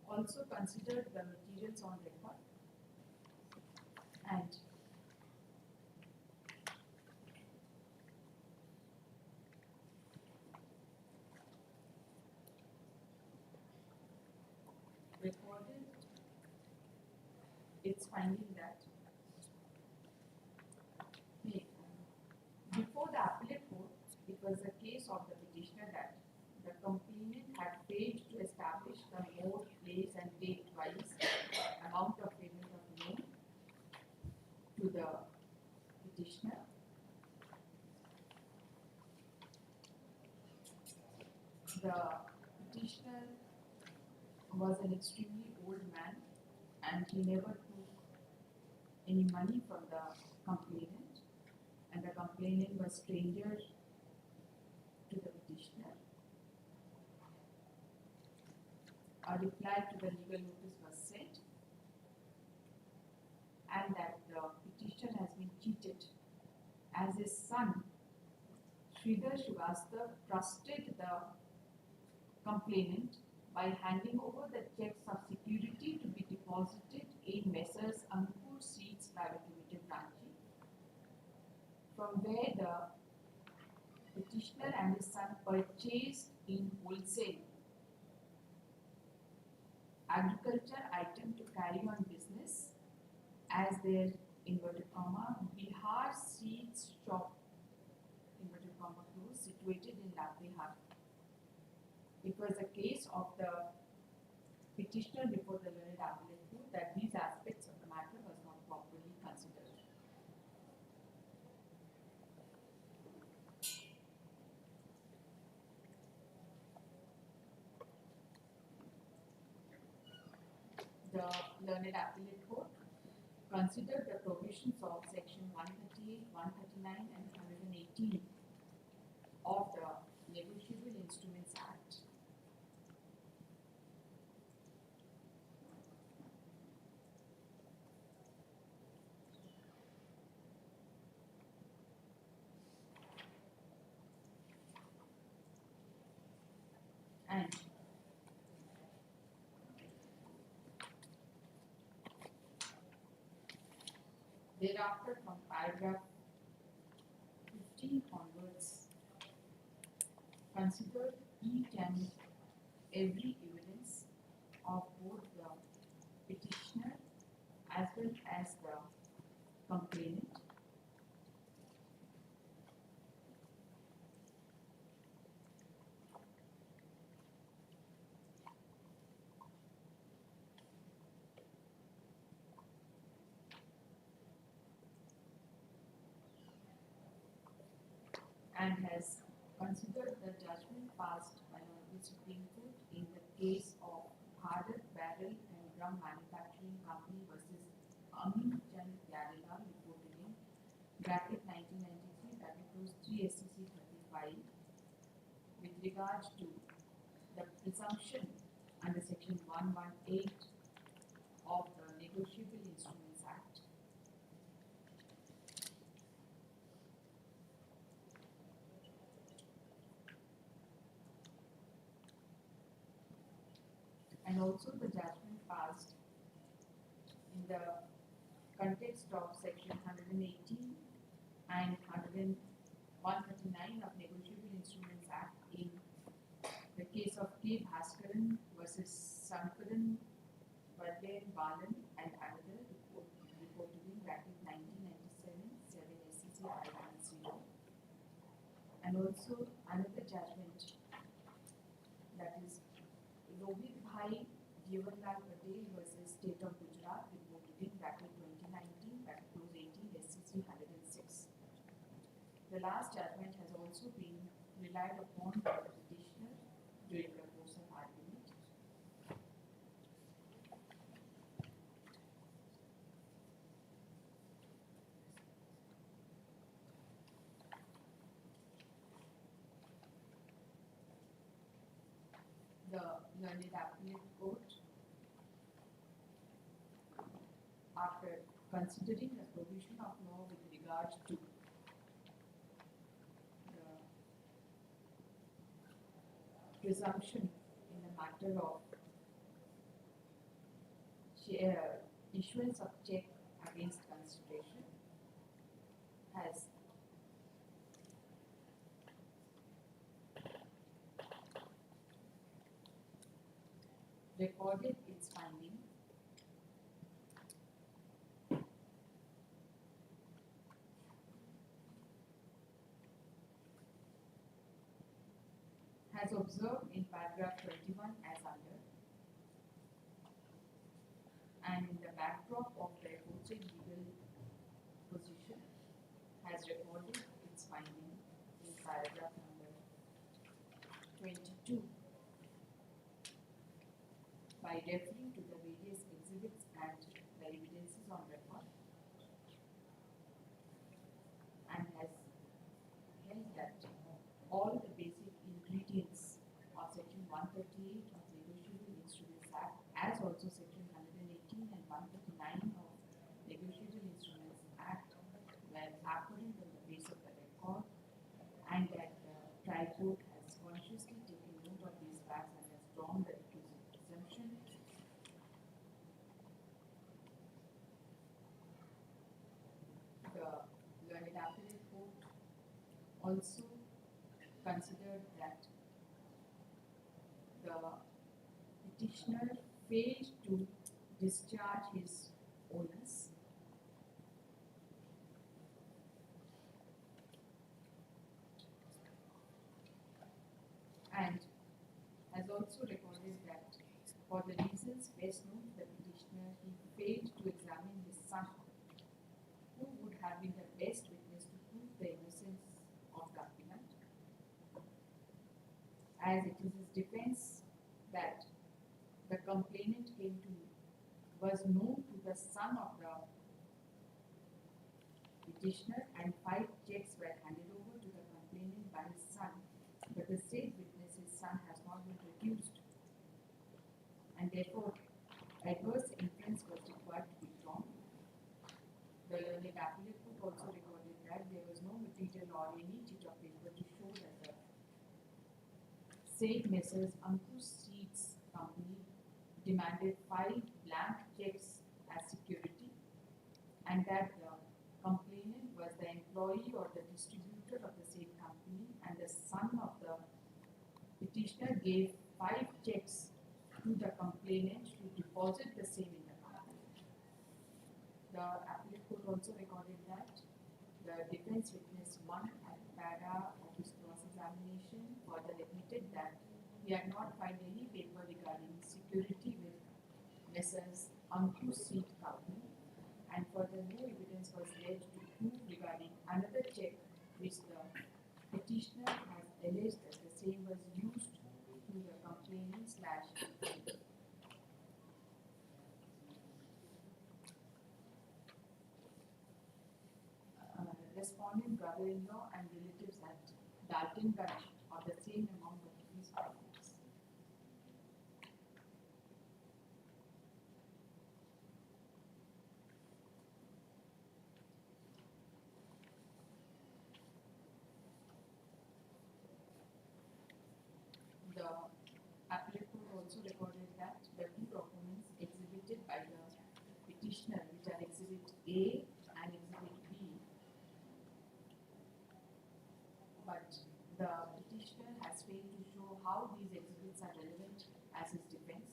also considered the materials on record and recorded its finding that before the appellate court, it was the case of the petitioner that the complainant had failed to establish the mode, place and date wise amount of payment of loan to the petitioner. The petitioner was an extremely old man and he never took any money from the complainant, and the complainant was stranger to the petitioner. A reply to the legal notice was sent, and that the petitioner has been cheated as his son Sridhar Srivastava trusted the complainant by handing over the checks of security to be deposited in Messrs. Ankur Seeds Private Limited, Ranchi, from where the petitioner and his son purchased in wholesale agriculture item to carry on business as their inverted comma Bihar Seeds Shop inverted comma close situated in Latehar. It was a case of the petitioner before the learned appellate court that these aspects of the matter was not properly considered. The learned appellate court considered the provisions of section 138, 139 and 118 of the Negotiable Instruments Act. And thereafter, from paragraph 15 onwards, considered each and every evidence of both the petitioner as well as the complainant. And has considered the judgment passed by the Supreme Court in the case of Bharat Barrel and Drum Manufacturing Company versus Amin Chand Yarela reported in bracket 1993 bracket 3 SCC 35 with regards to the presumption under section 118 of the Negotiable Instruments Act. And also the judgment passed in the context of section 118 and 139 of Negotiable Instruments Act in the case of K. Bhaskaran versus Sankaran, Badle, Balan and another reported in bracket 1997 7 SCC 510. And also another judgment, that is Rohit Bhai Jeevanlal Patel versus State of Gujarat, reported in bracket 2019, bracket close 18, SCC 106. The last judgment has also been relied upon by the petitioner during the course of argument. The learned appellate court, after considering the provision of law with regard to the presumption in the matter of issuance of check against consideration, has recorded its finding has observed in paragraph 21 as under, and in the backdrop of the reported legal position has recorded its finding in paragraph number 22 by referring to the various exhibits and the evidences on record, and has held that all the basic ingredients of section 138 of the Negotiable Instruments Act, as also section 118 and 139 of Negotiable Instruments Act, were apparent on the face of the record, and that the trial court has consciously taken note of these facts and has drawn the requisite presumption. The learned appellate court also considered that the petitioner failed to discharge his onus and has also recorded that for the reasons best known to the petitioner, he failed to examine his son, who would have been the best witness to prove the innocence of the appellant, as it is his defense that the complainant was known to the son of the petitioner, and 5 checks were handed over to the complainant by his son, but the state witness's son has not been produced, and therefore adverse inference was required to be drawn. The learned appellate court also recorded that there was no material or any sheet of paper to show that the said Messrs. Ankush Seeds Company demanded 5 blank checks as security, and that the complainant was the employee or the distributor of the said company, and the son of the petitioner gave 5 checks to the complainant to deposit the same in the company. The appellate court also recorded that the defense witness 1 at para of his cross-examination further admitted that he had not filed any paper regarding security with Messrs. Ankush Seed Company, and further no evidence was laid to prove regarding another check which the petitioner has alleged that the same was used to the complainant slash respondent brother-in-law and relatives at Daltonganj of the same amount of rupees 5 lakhs. The appellate court also recorded that the 2 documents exhibited by the petitioner, which are Exhibit A and Exhibit B, but the petitioner has failed to show how these exhibits are relevant as his defense,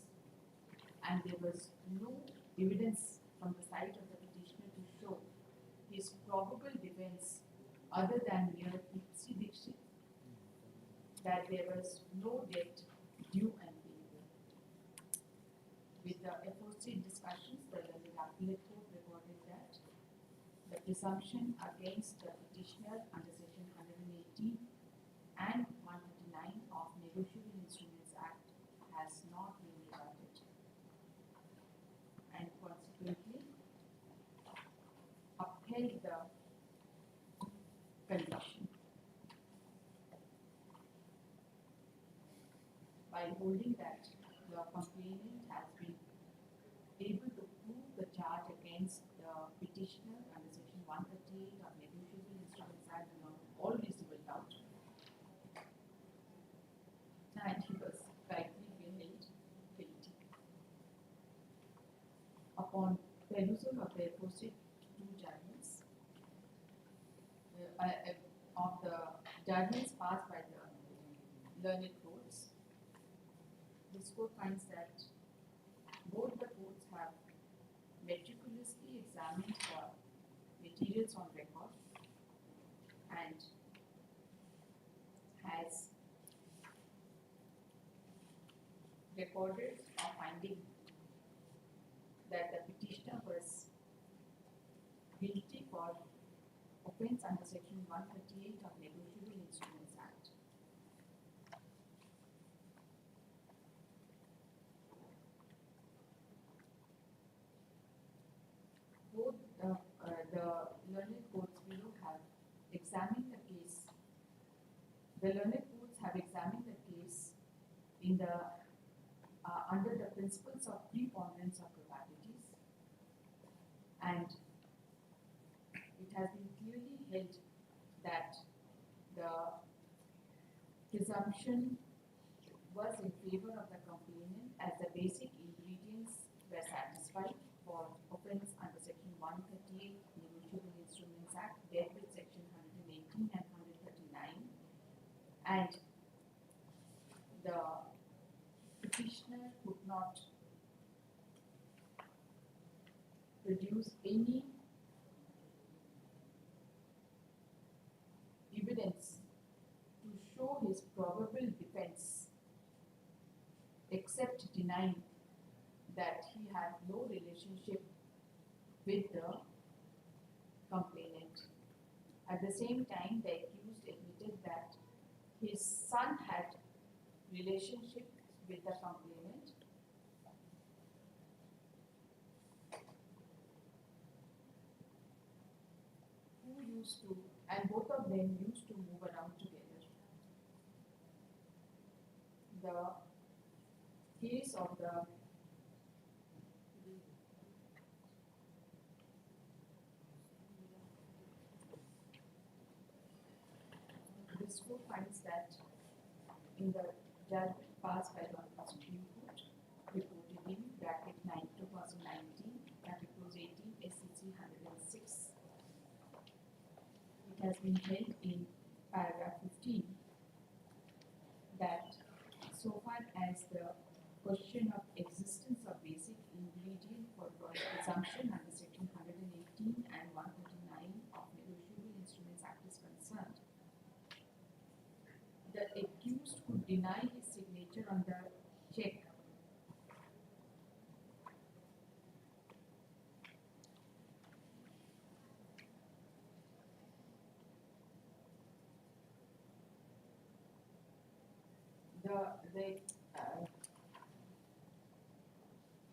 and there was no evidence from the side of the petitioner to show his probable defense other than mere ipsi dixit, that there was no debt due and payable. post-it discussions, the appellate court recorded that the presumption against the petitioner under section 118 and 139 of Negotiable Instruments Act has not been rebutted, and consequently upheld the conviction by holding that the complainant has been able to prove the charge against the petitioner under section 138 of Negotiable Instruments Act beyond all reasonable doubt, and he was rightly been held guilty. Upon perusal of the aforesaid two judgments, of the judgments passed by the learned courts, this court finds that both the courts have meticulously examined the materials on record and has recorded a finding that the petitioner was guilty for offence under section 138 of Negotiable Instruments Act. Both the learned courts below have examined the case. The learned courts have examined the case in the under the principles of preponderance of probabilities, and it has been clearly held that the presumption was in favor of the complainant as the basic ingredients were satisfied for offence under section 138 Negotiable Instruments Act, therewith section 118 and 139, and the petitioner could not produce any evidence to show his probable defense except denying that he had no relationship with the complainant. At the same time, the accused admitted that his son had relationship with the complainant, who used to, and both of them used to move around together. The case of the this court finds that in the judgment passed by the Supreme Court, reported in bracket 9 2019, articles 18 SCC 106, it has been held in paragraph 15 that so far as the question of existence of basic ingredient for presumption under section 118 and 139 of Negotiable Instruments Act is concerned, the accused could deny his signature on the check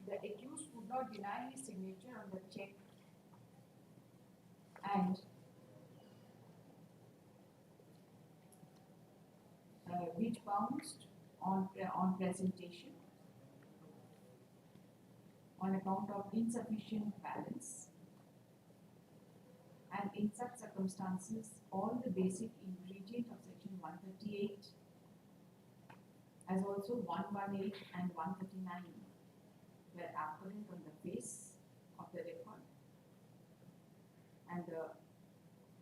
the accused could not deny his signature on the check, and which bounced on presentation on account of insufficient balance, and in such circumstances all the basic ingredient of section 138 as also 118 and 139 were apparent on the face of the record, and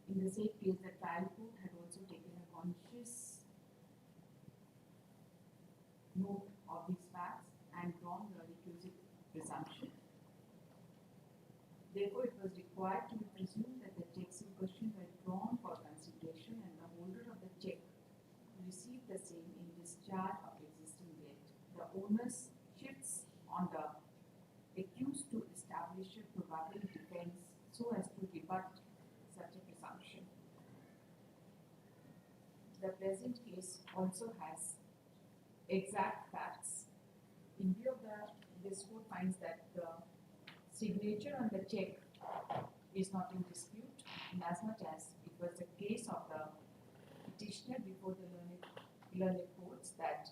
in the same case the trial court had also taken a conscious note of these facts and drawn the requisite presumption. Therefore, it was required to be presumed that the checks in question were drawn for consideration and the holder of the check received the same in discharge of existing debt. The onus shifts on the accused so as to rebut such a presumption. The present case also has exact facts. In view of this court finds that the signature on the check is not in dispute, in as much as it was the case of the petitioner before the learned courts that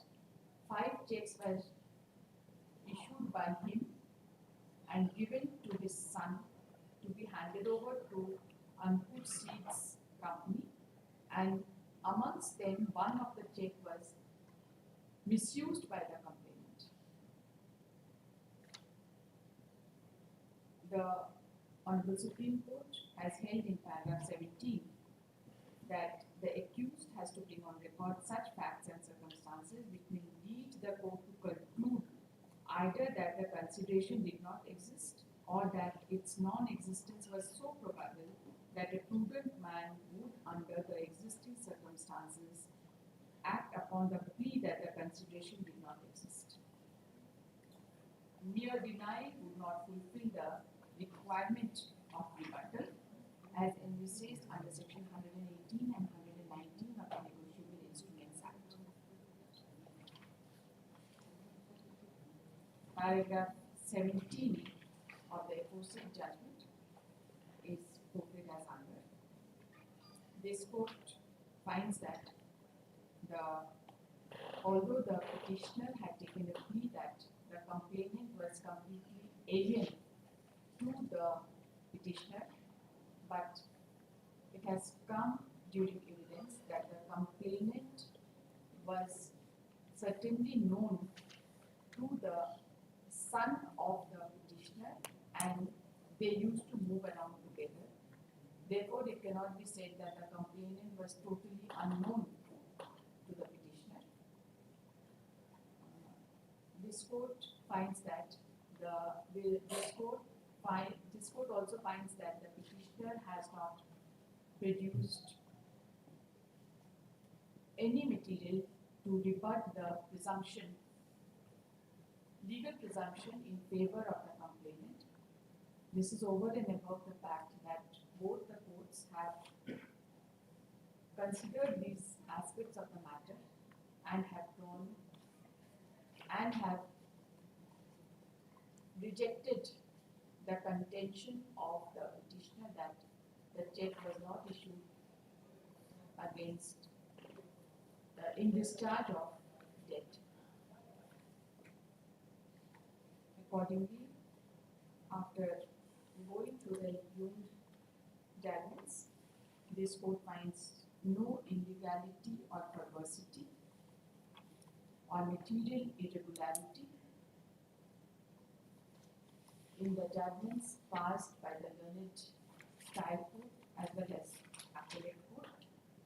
5 checks were issued by him and given to his son to be handed over to Ankur Seeds company, and amongst them one of the check was misused by the complainant. The Honorable Supreme Court has held in paragraph 17 that the accused has to bring on record such facts and circumstances which may lead the court to conclude either that the consideration did not exist or that its non-existence was so probable that a prudent man would, under the existing circumstances, act upon the plea that the consideration did not exist. Mere denial would not fulfill the requirement of rebuttal as envisaged under section 118 and 119 of the Negotiable Instruments Act. Paragraph 17 of the aforesaid judgment is quoted as under. This court finds that although the petitioner had taken a plea that the complainant was completely alien to the petitioner, but it has come during evidence that the complainant was certainly known to the son of the petitioner and they used to move around together. Therefore, it cannot be said that the complainant was totally unknown to the petitioner. This court finds that this court also finds that the petitioner has not produced any material to rebut the presumption, legal presumption in favor of the complainant. This is over and above the fact that both the courts have considered these aspects of the matter and have rejected the contention of the petitioner that the check was not issued against in discharge of debt. Accordingly, after going through the assumed judgments, this court finds no illegality or perversity or material irregularity in the judgments passed by the learned trial court as well as appellate court,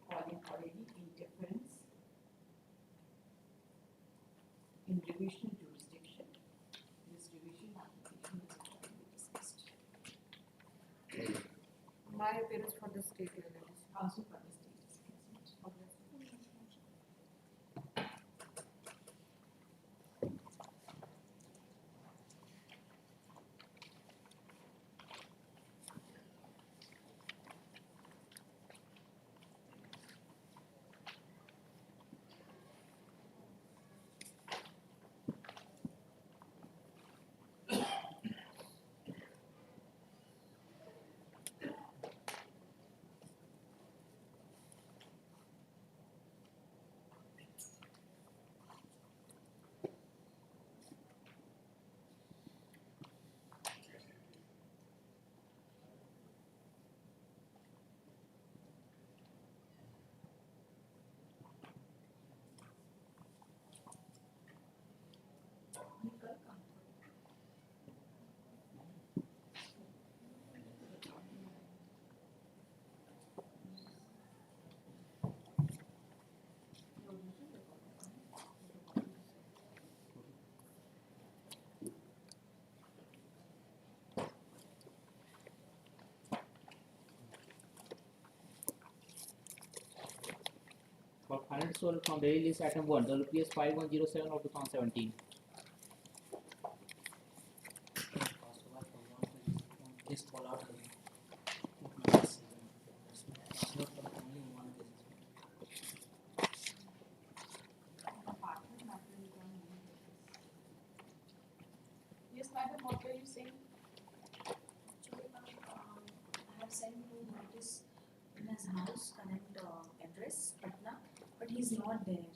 calling for any interference in revisional jurisdiction. This revision application is already discussed. My appearance for the state level. Also for the state is present. For final result from daily list item 1, WPS 5107 of 2017. This call out again. Yes, madam, what were you saying? Actually, ma'am, I have sent you notice in his house, current address, Patna, but he's not there.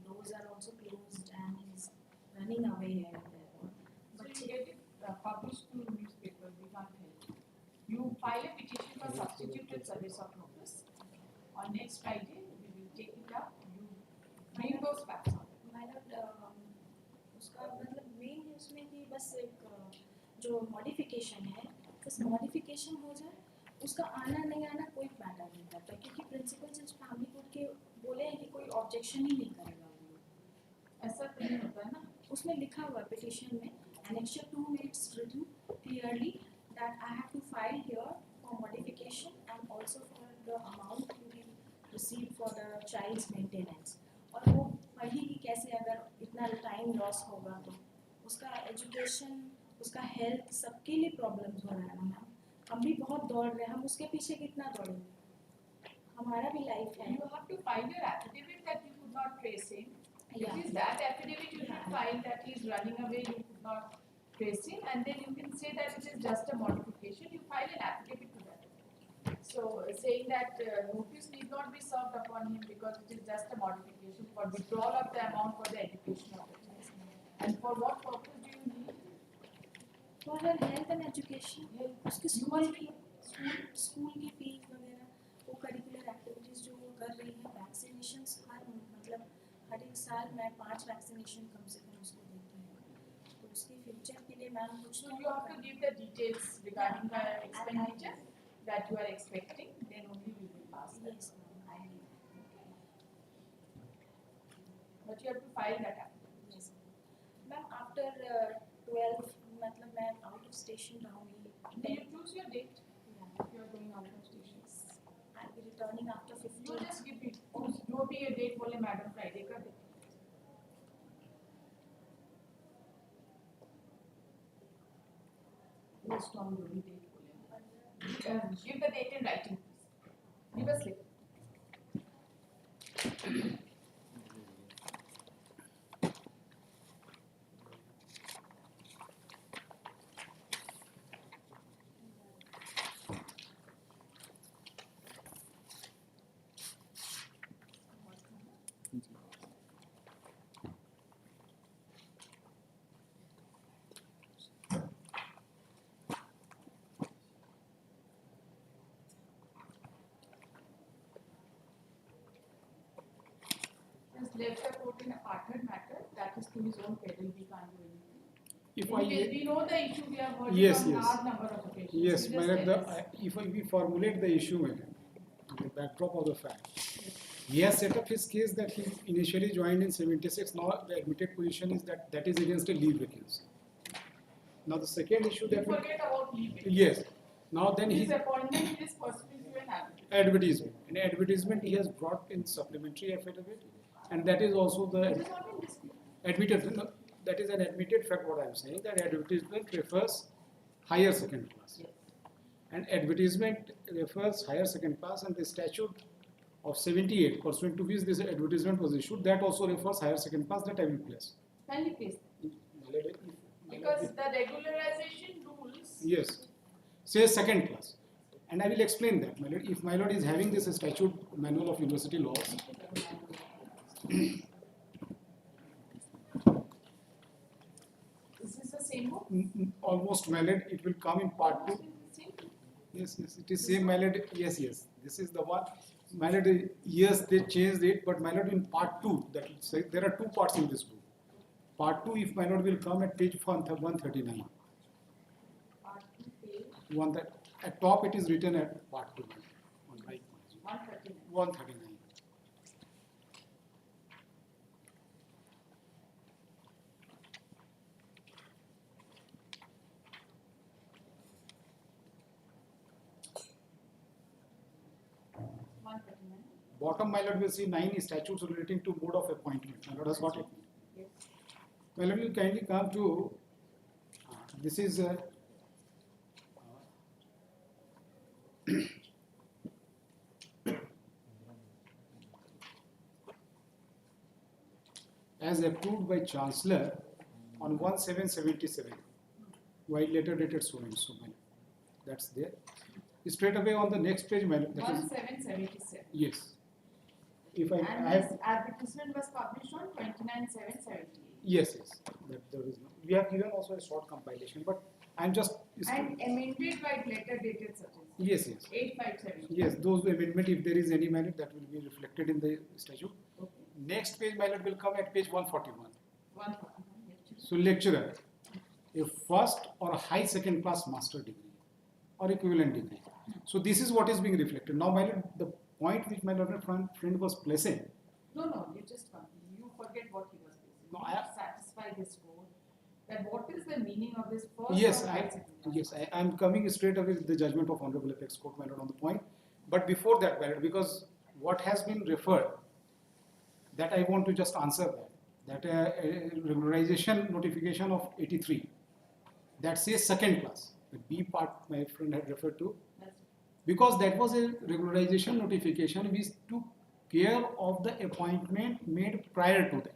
Doors are also closed and he's running away here and there. So But you get it published to newspaper, we can't help. You file a petition for substituted service of notice. On next Friday, we will take it up. You bring those facts on. Madam उसका मतलब main है उसमें कि बस एक जो modification है बस मॉडिफिकेशन हो जाए उसका आना नहीं आना कोई मैटर नहीं करता क्योंकि प्रिंसिपल जज फैमिली कोर्ट के बोले हैं कि कोई ऑब्जेक्शन ही नहीं करेगा वो लोग ऐसा तो नहीं होता है ना. उसमें लिखा हुआ पिटिशन में annexure 2 में it's written clearly that I have to file here for modification and also for the amount to be received for the child's maintenance और वो पढ़ेगी कैसे अगर इतना टाइम लॉस होगा तो उसका एजुकेशन उसका हेल्थ सबके लिए प्रॉब्लम्स हो रहा है ना मैम हम भी बहुत दौड़ रहे हैं हम उसके पीछे कितना दौड़ेंगे हमारा भी लाइफ है You have to file your affidavit that you could not trace him. Yeah. It is that affidavit you should file that he is running away, you could not trace him, and then you can say that it is just a modification. You file an affidavit to that. So saying that notice need not be served upon him because it is just a modification for withdrawal of the amount for the education of the child. And for what purpose do you need? for her health and education उसकी school की fees वगैरह वो curricular activities जो वो कर रही है vaccinations हर एक साल मैं 5 वैक्सीनेशन कम से कम उसको देती हूँ तो उसके फ्यूचर के लिए मैम कुछ So you have to give the details regarding the expenditure that you are expecting, then only we will pass that. yes ma'am I But you have to file that affidavit. yes ma'am after 12 मतलब मैं out of station रहूँगी Do you choose your date if you are going out of stations? I'll be returning after You 15 just give it. जो भी ये date बोले madam Friday कर दे. Most on जो भी date बोले. Give the date in writing. Give a slip. Just left the court in a partnered matter, that is to his own peril, we can't do anything. If Anyways, we know the issue, we have heard Yes, it on yes. large number of occasions. Yes, You just madam, tell us. if we formulate the issue, madam, the backdrop of the fact. He has set up his case that he initially joined in 76, now the admitted position is that is against a leave vacancy. Now the second issue You that forget about leave. yes, now then His he appointment is pursuant to an advocate. advertisement. In advertisement he has brought in supplementary affidavit and that is also the It is not in dispute. admitted, no, that is an admitted fact what I am saying, that advertisement refers higher second class. Yes. And advertisement refers higher second class and the statute of 78 pursuant to which this advertisement was issued, that also refers higher second class, that I will place. Kindly please. Because the regularization rules. Yes, say second class. And I will explain that, my lord. If my lord is having this statute manual of university laws, Is this the same book? almost my lord, it will come in part 2. Same? Yes, yes, it is same my lord. Yes, yes. This is the one. My lord, yes, they changed it, but my lord in part 2, that will say there are 2 parts in this book. Part 2, if my lord will come at page 139. Part 2 page One that at top it is written at part 2. On right margin. 139. 139. Bottom, my lord, will see 9 statutes relating to mode of appointment. My lord has got it. Yes. My lord, you kindly come to this is as approved by Chancellor on 1777. while later dated so and so, my lord. That's there. Straight away on the next page, my lord. That is, 1777. yes. If I And have, this advertisement was published on 29/7/78. yes, yes. That there is no. We have given also a short compilation, but I'm just. And amended by letter dated such as Yes, yes. 8/5/70. Yes, those amendment, if there is any minute, that will be reflected in the statute. Okay. Next page, my lord, will come at page 141. 141. So lecturer, a first or a high second class master degree or equivalent degree. So this is what is being reflected. Now, my lord, the point which my learned friend was placing. No, you just continue. You forget what he was saying. No, You I- must satisfy this code. That what is the meaning of this first Yes, or high second class? yes, I am coming straight away with the judgment of Honorable Apex Court, my lord, on the point. But before that, my lord, because what has been referred, that I want to just answer that regularization notification of 83, that says second class. The B part my friend had referred to, That's because that was a regularization notification which took care of the appointment made prior to that.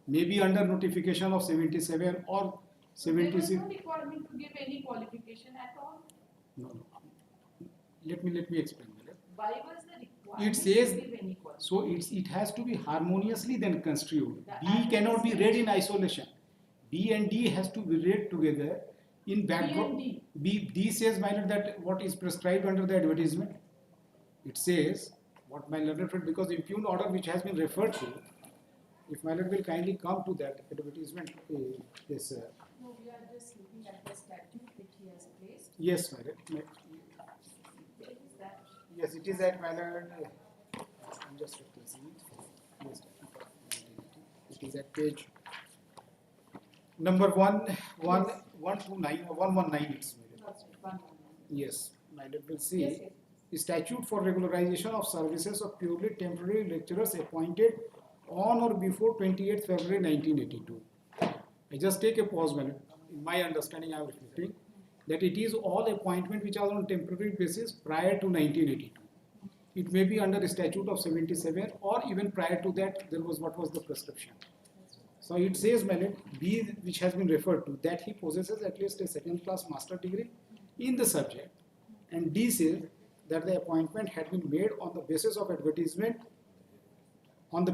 Maybe under notification of 77 or So there was 76. no requirement to give any qualification at all. No. Let me explain. Why was the requirement It says, to give any qualification? so it has to be harmoniously then construed. The B cannot be read in advertisement- isolation. B and D has to be read together in background. D. D says, my lord, that what is prescribed under the advertisement. It says what my lord referred, because impugned order which has been referred to. If my lord will kindly come to that advertisement, yes, No, we are just looking at the statute which he has placed. yes, my lord. Where is that? Yes, it is at my lord. I'm just replacing it. Yes, it is at page number 129 or 119. It's my lord. That's it, 119. Yes, my lord will see. Yes. Statute for regularization of services of purely temporary lecturers appointed on or before 28th February 1982. I just take a pause, my lord. In my understanding, I am reflecting that it is all appointment which are on temporary basis prior to 1982. It may be under the statute of 77 or even prior to that there was what was the prescription. So it says, my lord, B which has been referred to, that he possesses at least a second class master degree in the subject, and D says that the appointment had been made on the basis of advertisement, And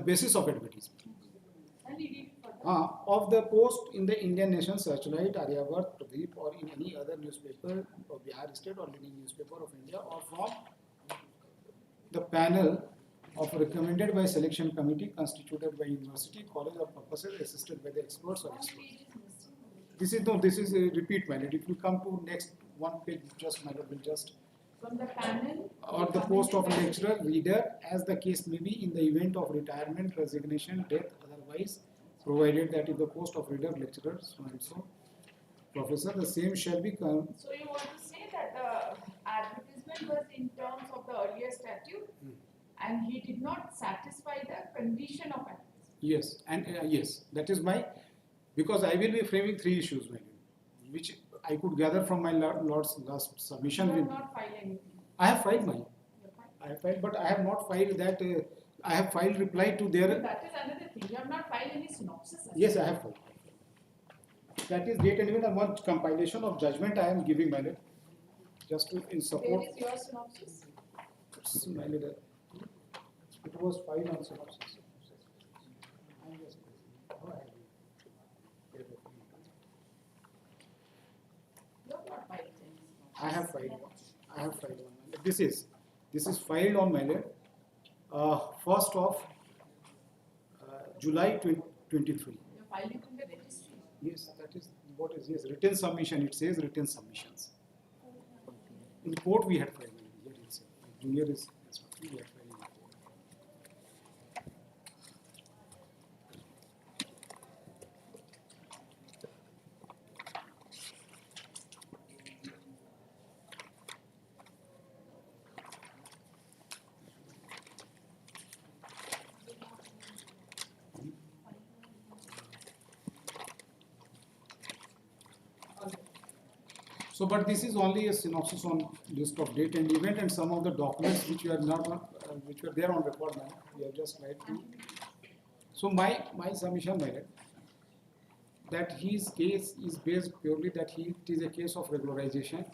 he did it for the of the post in the Indian Nation Searchlight, Aryabhat, Pradeep, or in any other newspaper of Bihar state or leading newspaper of India, or from the panel of recommended by selection committee constituted by university, college, or purposes assisted by the experts or one experts. page is missing. This is a repeat, my lord. If you come to next one page, just my lord will just From the panel. or the post of a lecturer, reader, as the case may be, in the event of retirement, resignation, death, otherwise, provided that if the post of reader, lecturer, so and so, professor, the same shall be So you want to say that the advertisement was in terms of the earlier statute and he did not satisfy the condition of advertisement. yes, and yes, that is my, because I will be framing three issues, my lord, which I could gather from my lord's last submission. You have with- not filed anything. I have filed mine. You have filed. I have filed, but I have not filed that. I have filed reply to So their. that is another thing. You have not filed any synopsis. Yes, I have filed. That is date and even one compilation of judgment I am giving, my lord, just to in support. Where is your synopsis? My lord, it was filed on synopsis. I'm just- oh, I have it. You have not filed any synopsis. I have filed one. I have filed one. My lord. This is filed on, my lord, 1st of July 2023. You have filed it in the registry. Yes, that is what is, yes, written submission. It says written submissions. In court we had filed. Here it says, junior is instructing, we had filed in court. So, but this is only a synopsis on list of date and event and some of the documents which were not on, which were there on record now. We have just tried to. So my submission, my lord, that his case is based purely that it is a case of regularization.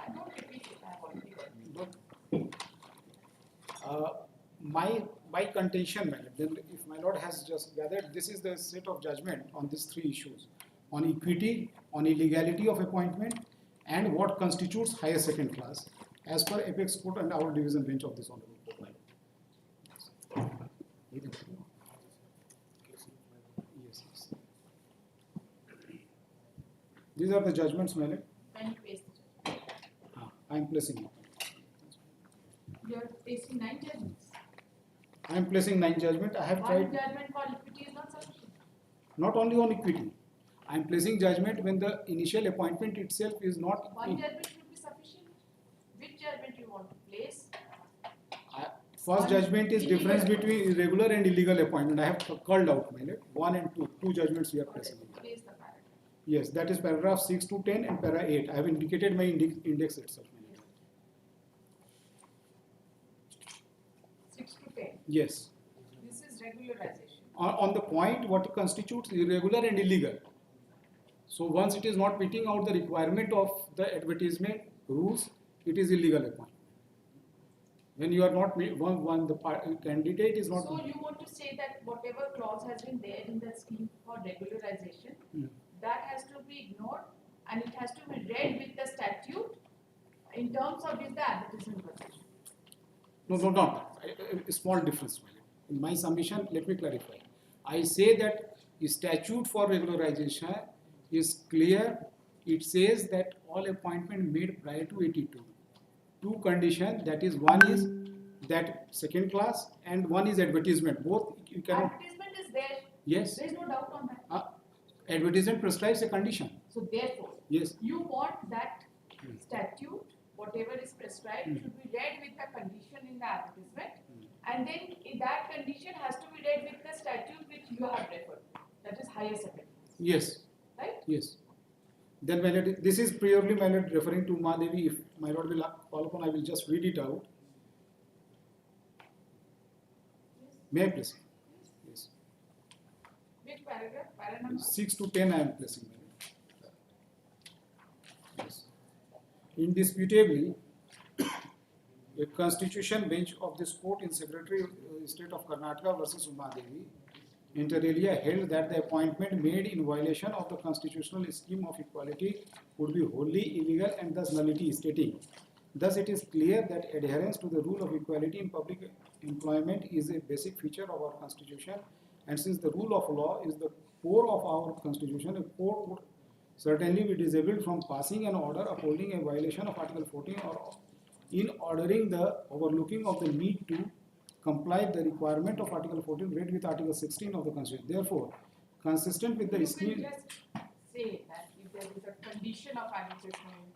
I don't repeat it, I have already got it. But my contention, my lord, then if my lord has just gathered, this is the set of judgment on these three issues: on equity, on illegality of appointment, and what constitutes higher second class, as per Apex Court and our division bench of this honorable court. My lord. Yes, yes. These are the judgments, my lord. When you paste the judgment. I am placing it. You are pasting 9 judgments. I am placing 9 judgment. I have One tried judgment for equity is not sufficient. not only on equity. I am placing judgment when the initial appointment itself is not. One judgment should be sufficient. Which judgment you want to place? First judgment is Illegal difference appointment. between irregular and illegal appointment. I have called out, my lord. 1 and 2. 2 judgments we are placing. Place the paragraph. Yes, that is paragraph 6 to 10 and para 8. I have indicated my index itself, my lord. 6 to 10. Yes. This is regularization. On the point what constitutes irregular and illegal. So once it is not meeting out the requirement of the advertisement rules, it is illegal appointment. When you are not the candidate is not. So you want to say that whatever clause has been there in the scheme for regularization, that has to be ignored and it has to be read with the statute in terms of which the advertisement was issued. No. A small difference. In my submission, let me clarify. I say that the statute for regularization is clear. It says that all appointment made prior to 82. 2 conditions, that is, one is that second class and one is advertisement. Both you cannot. Advertisement is there. Yes. There is no doubt on that. Advertisement prescribes a condition. So therefore, Yes. you want that statute, whatever is prescribed, should be read with the condition in the advertisement, and then that condition has to be read with the statute which you have referred to, that is higher second. Yes. Right? Yes. Then, my lord, this is purely, my lord, referring to Umadevi. If my lord will call upon, I will just read it out. May I please? Yes. Which paragraph? Para number? 6 to 10 I am placing, my lord. Yes. Indisputably, a constitution bench of this court in Secretary State of Karnataka versus Umadevi inter alia held that the appointment made in violation of the constitutional scheme of equality would be wholly illegal and thus nullity, stating, thus it is clear that adherence to the rule of equality in public employment is a basic feature of our constitution, and since the rule of law is the core of our constitution, a court would certainly be disabled from passing an order upholding a violation of Article 14 or in ordering the overlooking of the need to comply the requirement of Article 14 read with Article 16 of the Constitution. Therefore, consistent with the You scheme. can just say that if there is a condition of advertisement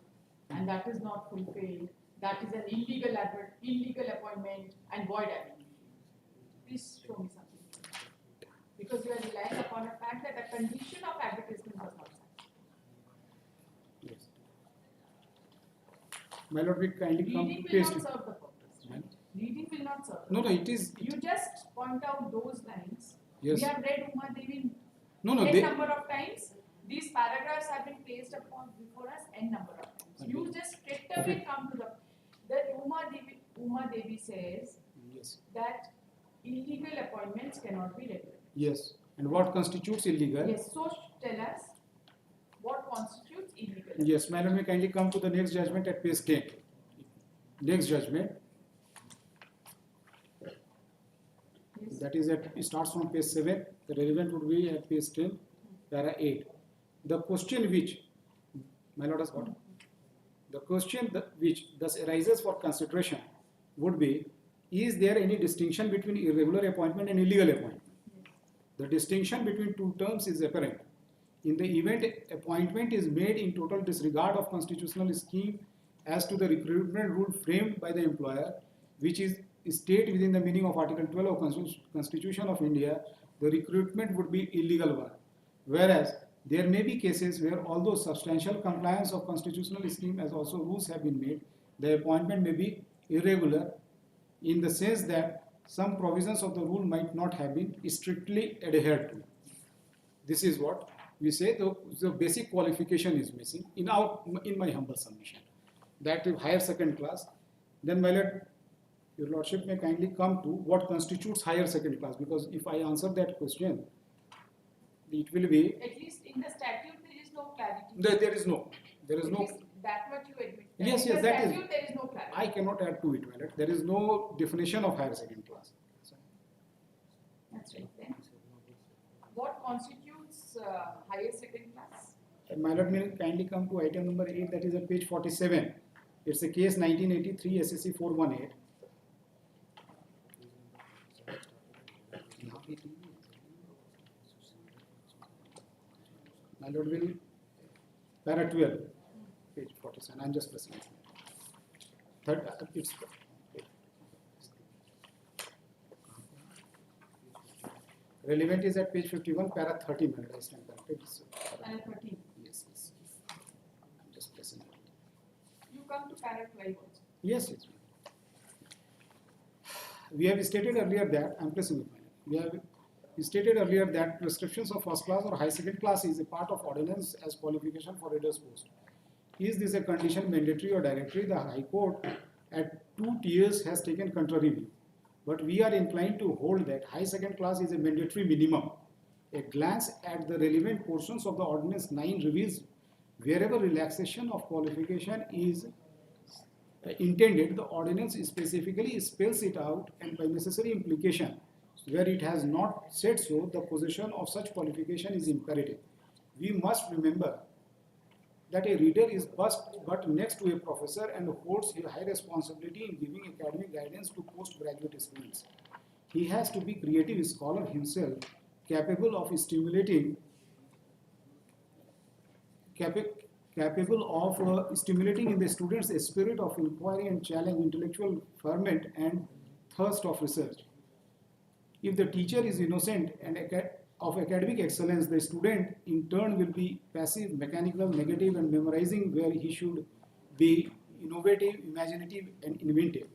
and that is not fulfilled, that is an illegal appointment and void ab initio. Please show me something. Because you are relying upon a fact that a condition of advertisement was not satisfied. Yes. My lord, we kindly come Reading will paste not it. serve the purpose. Right? Reading will not serve. No, it is. You just point out those lines. Yes. We have read Uma Devi No, n number of times. These paragraphs have been placed upon before us n number of times. You just straight away come to the Uma Devi says Yes. that illegal appointments cannot be regular. Yes. And what constitutes illegal? Yes, so tell us what constitutes illegal. Yes, madam, we kindly come to the next judgment at page 10. Next judgment. Yes. That is it starts from page 7. The relevant would be at page 10, para 8. The question which, my lord has got it. The question which thus arises for consideration would be, is there any distinction between irregular appointment and illegal appointment? The distinction between two terms is apparent. In the event appointment is made in total disregard of constitutional scheme as to the recruitment rule framed by the employer, which is state within the meaning of Article 12 of Constitution of India, the recruitment would be illegal one. Whereas there may be cases where although substantial compliance of constitutional scheme as also rules have been made, the appointment may be irregular in the sense that some provisions of the rule might not have been strictly adhered to. This is what we say the basic qualification is missing in my humble submission. That if higher second class, then my lord, your lordship may kindly come to what constitutes higher second class, because if I answer that question, it will be At least in the statute there is no clarity. there is no At least that much you admit. Yes, In yes, the that is- statute there is no clarity. I cannot add to it, my lord. There is no definition of higher second class. That's right then. What constitutes higher second class? My lord, may kindly come to item number 8, that is at page 47. It's a case 1983 SSC 418. My lord will para 12, page 47. I'm just pressing it. It's relevant is at page 51, para 30. My lord, I stand corrected. Para 13. Yes, yes. I'm just pressing it. You come to para 12 also. Yes, yes. We have stated earlier that, I'm pressing it. We have stated earlier that prescriptions of first class or high second class is a part of ordinance as qualification for reader's post. Is this a condition mandatory or directory? The High Court at 2 tiers has taken contrary view. But we are inclined to hold that high second class is a mandatory minimum. A glance at the relevant portions of the Ordinance 9 reveals wherever relaxation of qualification is intended, the ordinance specifically spells it out, and by necessary implication, where it has not said so, the possession of such qualification is imperative. We must remember that a reader is but next to a professor and holds a high responsibility in giving academic guidance to postgraduate students. He has to be creative scholar himself, capable of stimulating in the students a spirit of inquiry and challenge, intellectual ferment and thirst of research. If the teacher is innocent and of academic excellence, the student in turn will be passive, mechanical, negative, and memorizing, where he should be innovative, imaginative, and inventive.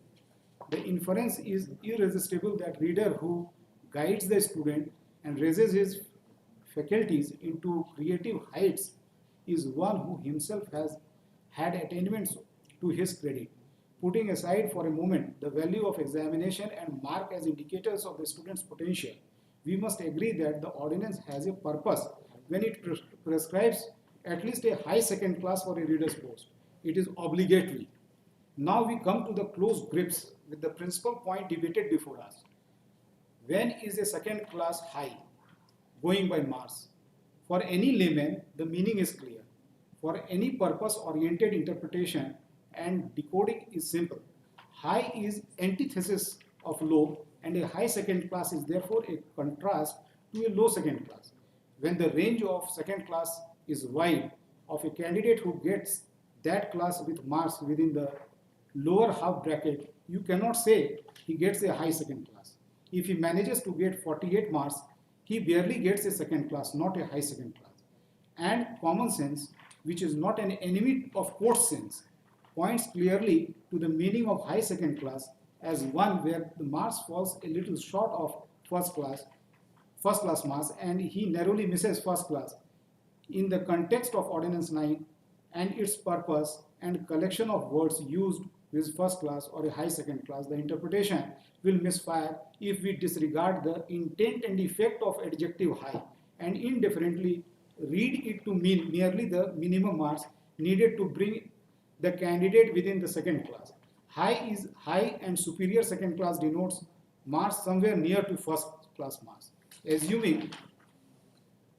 The inference is irresistible that reader who guides the student and raises his faculties into creative heights is one who himself has had attainments to his credit. Putting aside for a moment the value of examination and mark as indicators of the student's potential, we must agree that the ordinance has a purpose when it prescribes at least a high second class for a reader's post. It is obligatory. Now we come to the close grips with the principal point debated before us. When is a second class high? Going by marks. For any layman, the meaning is clear. For any purpose-oriented interpretation and decoding is simple. High is antithesis of low, and a high second class is therefore a contrast to a low second class. When the range of second class is wide, of a candidate who gets that class with marks within the lower half bracket, you cannot say he gets a high second class. If he manages to get 48 marks, he barely gets a second class, not a high second class. And common sense, which is not an enemy of court sense, points clearly to the meaning of high second class as one where the marks falls a little short of first class marks, and he narrowly misses first class. In the context of Ordinance 9 and its purpose and collection of words used with first class or a high second class, the interpretation will misfire if we disregard the intent and effect of adjective high and indifferently read it to mean merely the minimum marks needed to bring the candidate within the second class. High is high and superior second class denotes marks somewhere near to first class marks. Assuming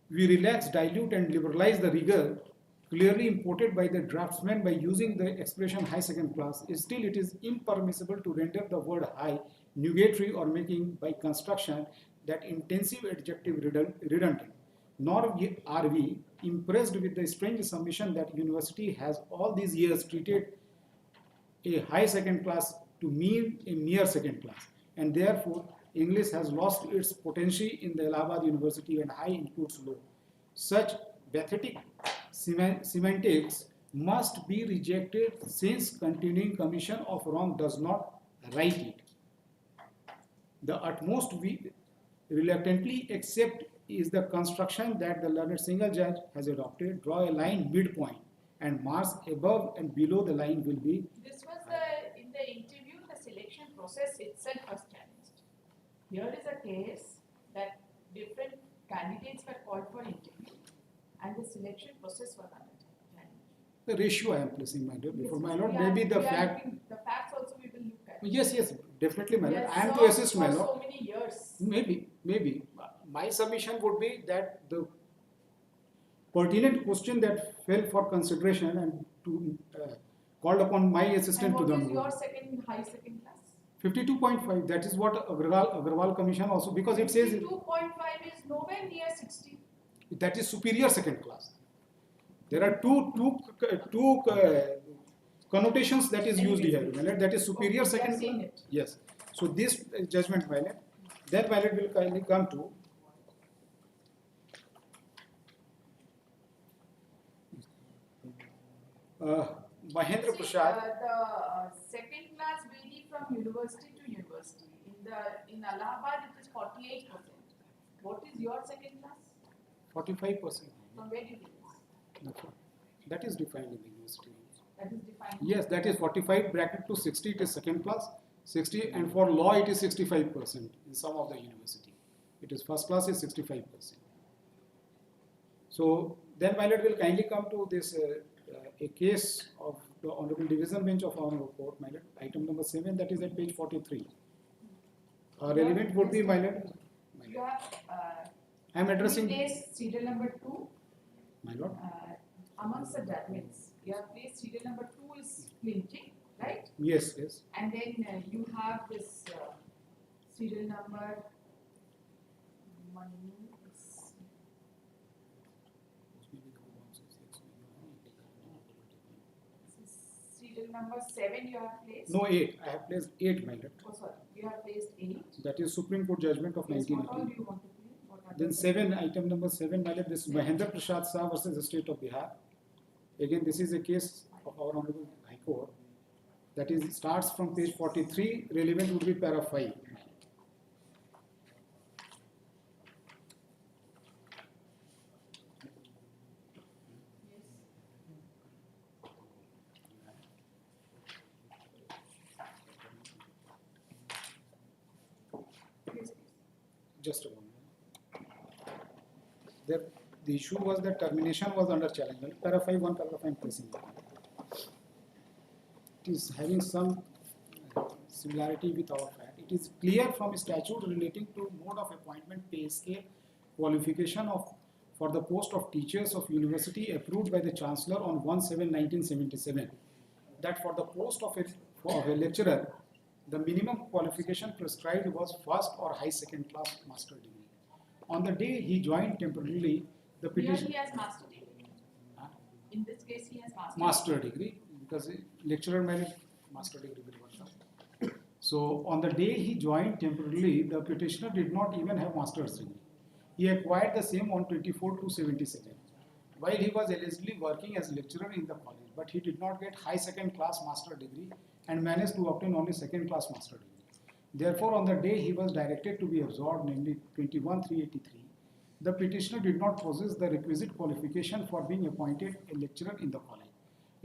we relax, dilute and liberalize the rigor clearly imported by the draftsman by using the expression high second class, still it is impermissible to render the word high nugatory or making by construction that intensive adjective redundant. Nor are we impressed with the strange submission that university has all these years treated a high second class to mean a mere second class, and therefore English has lost its potency in the Allahabad University and high includes low. Such pathetic semantics must be rejected since continuing commission of wrong does not right it. The utmost we reluctantly accept is the construction that the learned single judge has adopted. Draw a line midpoint and marks above and below the line will be. This was in the interview, the selection process itself was challenged. Here is a case that different candidates were called for interview and the selection process was under challenge. The ratio I am placing, my dear. Before my Yes, lord, we are- maybe the we are fact. looking- The facts also we will look at. Yes, definitely, my We lord. have I am to served assist, my for lord. so many years. Maybe. My submission would be that the pertinent question that fell for consideration and to called upon my And assistant to what the is your board. high second class? 52.5. That is what Agarwal Commission also, because it says 52.5 is nowhere near 60. that is superior second class. There are two connotations that is used here. My lord. That is superior Okay, we have second seen class. it. Yes. So this judgment, my lord. Then my lord will kindly come to Mahendra See, Prasad. the second class vary from university to university. In Allahabad it is 48%. What is your second class? 45%. From where you get this? That is defined in the university. That is defined. Yes, that is 45 bracket to 60. It is second class. 60, and for law it is 65% in some of the university. It is first class is 65%. So then my lord will kindly come to this a case of the Honorable Division Bench of Honorable Court, my lord, item number 7, that is at page 43. Relevant would be, my lord. You have I am addressing, placed serial number 2 my lord. amongst the judgments. You have placed serial number 2 is clinching, right? Yes. And then you have this serial number 1. Serial number 7 you have placed. No, 8. I have placed 8, my lord. Oh, sorry. You have placed 8. That is Supreme Court judgment of Yes, what all 1980. do you want to play? What are Then the- 7, item number 7, my lord, this Mahendra Prasad Shah versus the State of Bihar. Again, this is a case of our Honorable High Court. That is, starts from page 43, relevant would be para 5. Yes. Just a moment. The issue was that termination was under challenge. Para 5, one paragraph I am placing. It is having some similarity with our fact. It is clear from statute relating to mode of appointment, pay scale, qualification for the post of teachers of university approved by the Chancellor on 1/7/1977 that for the post of a lecturer, the minimum qualification prescribed was first or high second class master degree. On the day he joined temporarily, the Here petition he has master degree. In this case, he has master degree because lecturer merit master degree. So on the day he joined temporarily, the petitioner did not even have master's degree. He acquired the same on 24/2/77 while he was allegedly working as lecturer in the college, but he did not get high second class master degree and managed to obtain only second class master degree. Therefore, on the day he was directed to be absorbed, namely 21/3/83, the petitioner did not possess the requisite qualification for being appointed a lecturer in the college.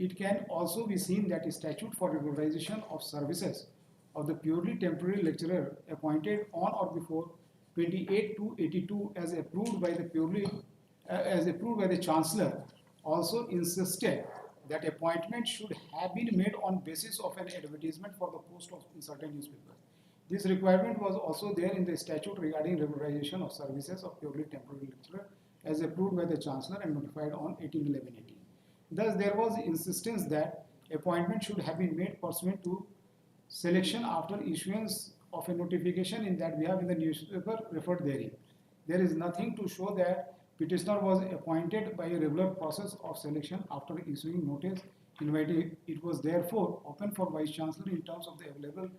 It can also be seen that a statute for regularization of services of the purely temporary lecturer appointed on or before 28/2/82 as approved by the Chancellor also insisted that appointment should have been made on basis of an advertisement for the post in certain newspapers. This requirement was also there in the statute regarding regularization of services of purely temporary lecturer as approved by the Chancellor and notified on 18/11/18. Thus, there was insistence that appointment should have been made pursuant to selection after issuance of a notification in that we have in the newspaper referred therein. There is nothing to show that petitioner was appointed by a regular process of selection after issuing notice inviting. It was therefore open for Vice Chancellor in terms of the available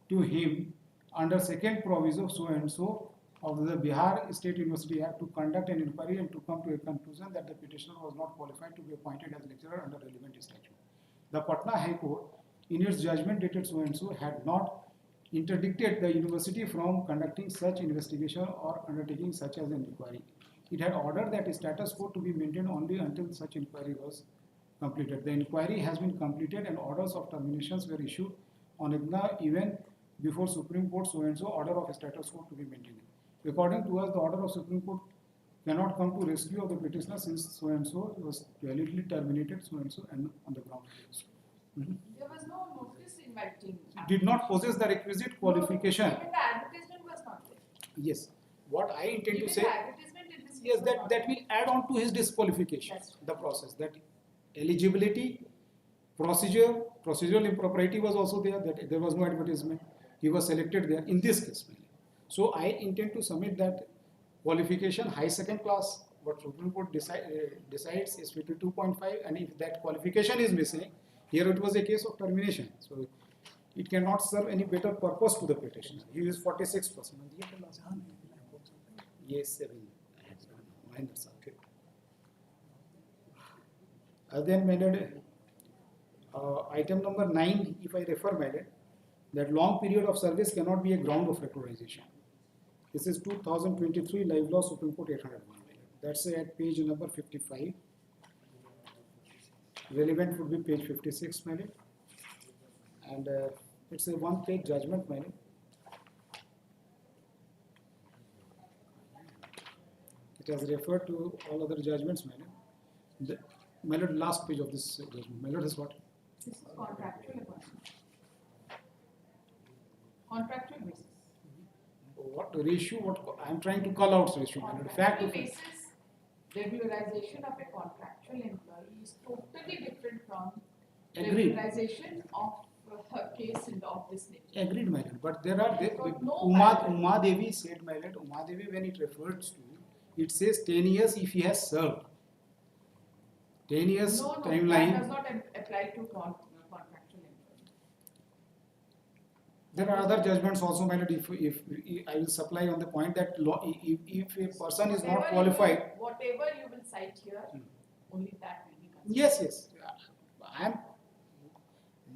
to him under second proviso so and so of the Bihar State University Act to conduct an inquiry and to come to a conclusion that the petitioner was not qualified to be appointed as lecturer under relevant statute. The Patna High Court, in its judgment dated so and so, had not interdicted the university from conducting such investigation or undertaking such as an inquiry. It had ordered that a status quo to be maintained only until such inquiry was completed. The inquiry has been completed and orders of terminations were issued on IGNA even before Supreme Court so-and-so order of a status quo to be maintained. According to us, the order of Supreme Court cannot come to rescue of the petitioner since so-and-so was validly terminated so-and-so and on the ground. There was no notice inviting. Did not possess the requisite qualification. Even the advertisement was not there. Yes. What I intend Even to say, the advertisement in this case yes, was that not that will add on to his disqualification. That's right. The process, that eligibility, procedural impropriety was also there. That there was no advertisement. He was selected there in this case. So I intend to submit that qualification high second class. What Supreme Court decides is 52.5, and if that qualification is missing, here it was a case of termination. So it cannot serve any better purpose to the petitioner. He is 46%. Yes, 7. Minus. Okay. Then item number 9, if I refer, that long period of service cannot be a ground of recognition. This is 2023 Live Law Supreme Court 801. That's at page number 55. Relevant would be page 56, and it's a one-page judgment, It has referred to all other judgments, The last page of this judgment, is what? This is contractual appointment. Contractual basis. What ratio? What I am trying to call out ratio, The fact Contractual of basis, regularization of a contractual employee is totally different from Agreed. regularization of a case of this nature. Agreed, But there are Got no Uma Devi said, Uma Devi, when it refers to, it says 10 years if he has served. 10 years No, timeline. that does not apply to contractual employee. There are other judgments also, if I will supply on the point that if a person is not qualified. Whatever you will cite here, only that will be considered. Yes.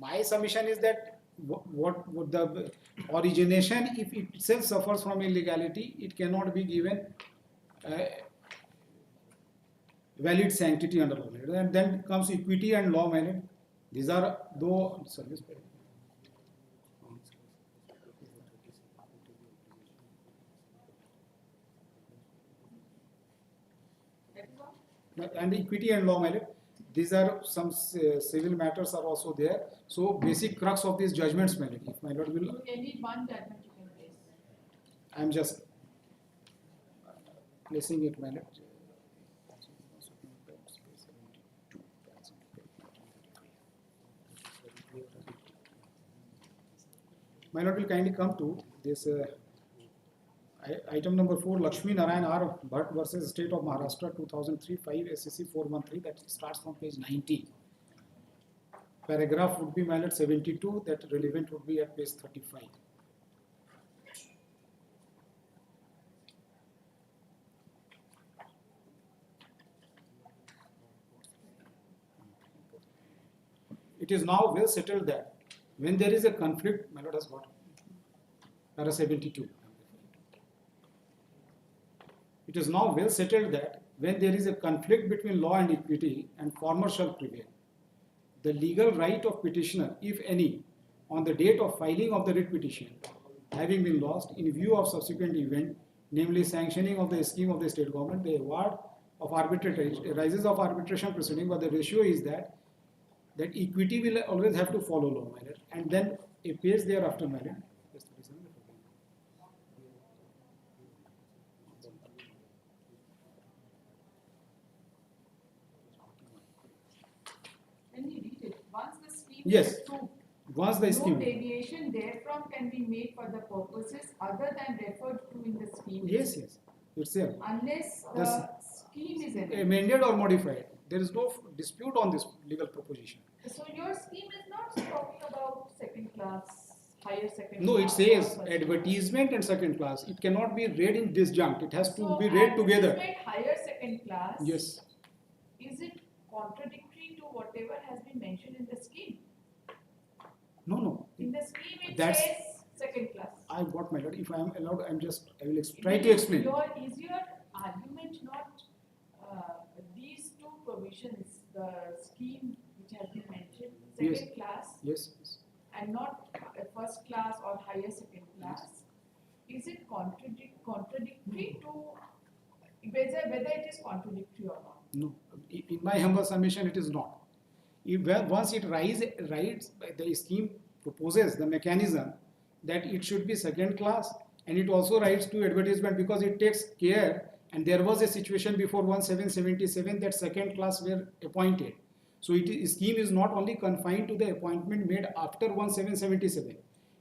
My submission is that what the origination, if it itself suffers from illegality, it cannot be given valid sanctity under law. And then comes equity and law. These are though service. And equity and law, these are some civil matters are also there. So basic crux of these judgments, if my lord will. Any one judgment you can place. I am just placing it, My lord will kindly come to this item number 4, Lakshmi Narayan R. Bhatt versus State of Maharashtra 2003 5 SCC 413, that starts from page 19. Paragraph would be 72, that relevant would be at page 35. It is now well settled that when there is a conflict, my lord has got para 72. It is now well settled that when there is a conflict between law and equity and former shall prevail, the legal right of petitioner, if any, on the date of filing of the writ petition, having been lost in view of subsequent event, namely sanctioning of the scheme of the state government, the award of arbitration arises of arbitration proceeding, but the ratio is that equity will always have to follow law, and then a page thereafter, When you read it, once the scheme Yes. is approved, once the no scheme. deviation therefrom can be made for the purposes other than referred to in the scheme. Yes, it's there. Unless Yes. the scheme is amended. Amended or modified. There is no dispute on this legal proposition. So your scheme is not talking about second class, higher second No, it class. says or first advertisement and second class. It cannot be read in disjunct. It has to So be read together. advertisement higher second class. Yes. Is it contradictory to whatever has been mentioned in the scheme? No. In the scheme it That's- says second I got my lord. If I am allowed, I will try to explain. Is your argument not these two provisions, the scheme which has been mentioned, second Yes. class Yes. Yes. and not first class or higher second class? Is it contradictory to whether it is contradictory or not? No. In my humble submission, it is not. Once it writes, the scheme proposes the mechanism that it should be second class, and it also writes to advertisement because it takes care, and there was a situation before 1777 that second class were appointed. So scheme is not only confined to the appointment made after 1777.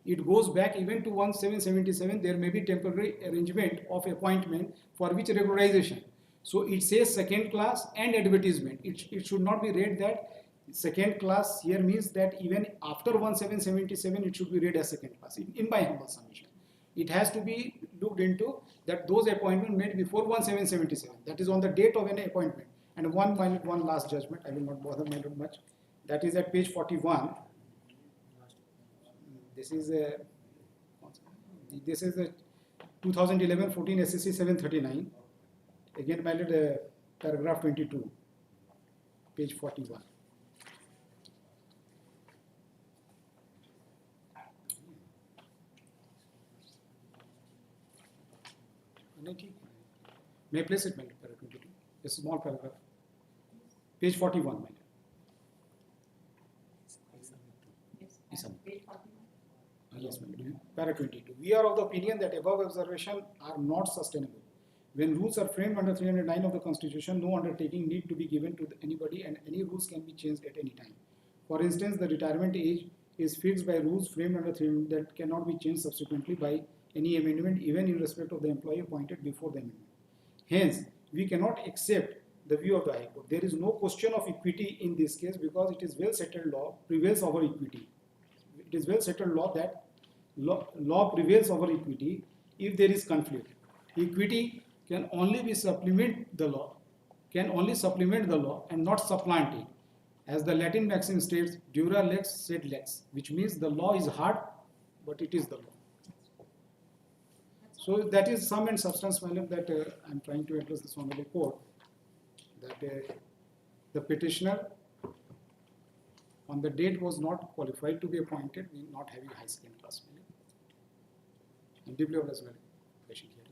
It goes back even to 1777. There may be temporary arrangement of appointment for which regularization. So it says second class and advertisement. It should not be read that second class here means that even after 1777 it should be read as second class. In my humble submission, it has to be looked into that those appointments made before 1777. That is on the date of an appointment. And one last judgment. I will not bother my lord much. That is at page 41. This is a 2011-14 SSC 739. Again, my lord, paragraph 22, page 41. May I place it, my lord, paragraph 22? A small paragraph. Page 41, my lord. Yes, and page 41. Yes, ma'am. Para 22. We are of the opinion that above observation are not sustainable. When rules are framed under 309 of the Constitution, no undertaking need to be given to anybody, and any rules can be changed at any time. For instance, the retirement age is fixed by rules framed under 309 that cannot be changed subsequently by any amendment, even in respect of the employee appointed before the amendment. Hence, we cannot accept the view of the High Court. There is no question of equity in this case because it is well settled law prevails over equity. It is well settled law that law prevails over equity if there is conflict. Equity can only supplement the law and not supplant it. As the Latin maxim states, dura lex sed lex, which means the law is hard, but it is the law. So that is sum and substance, madam, that I am trying to address this honorable court, that the petitioner on the date was not qualified to be appointed, not having high second class. And deeply as well, patient hearing.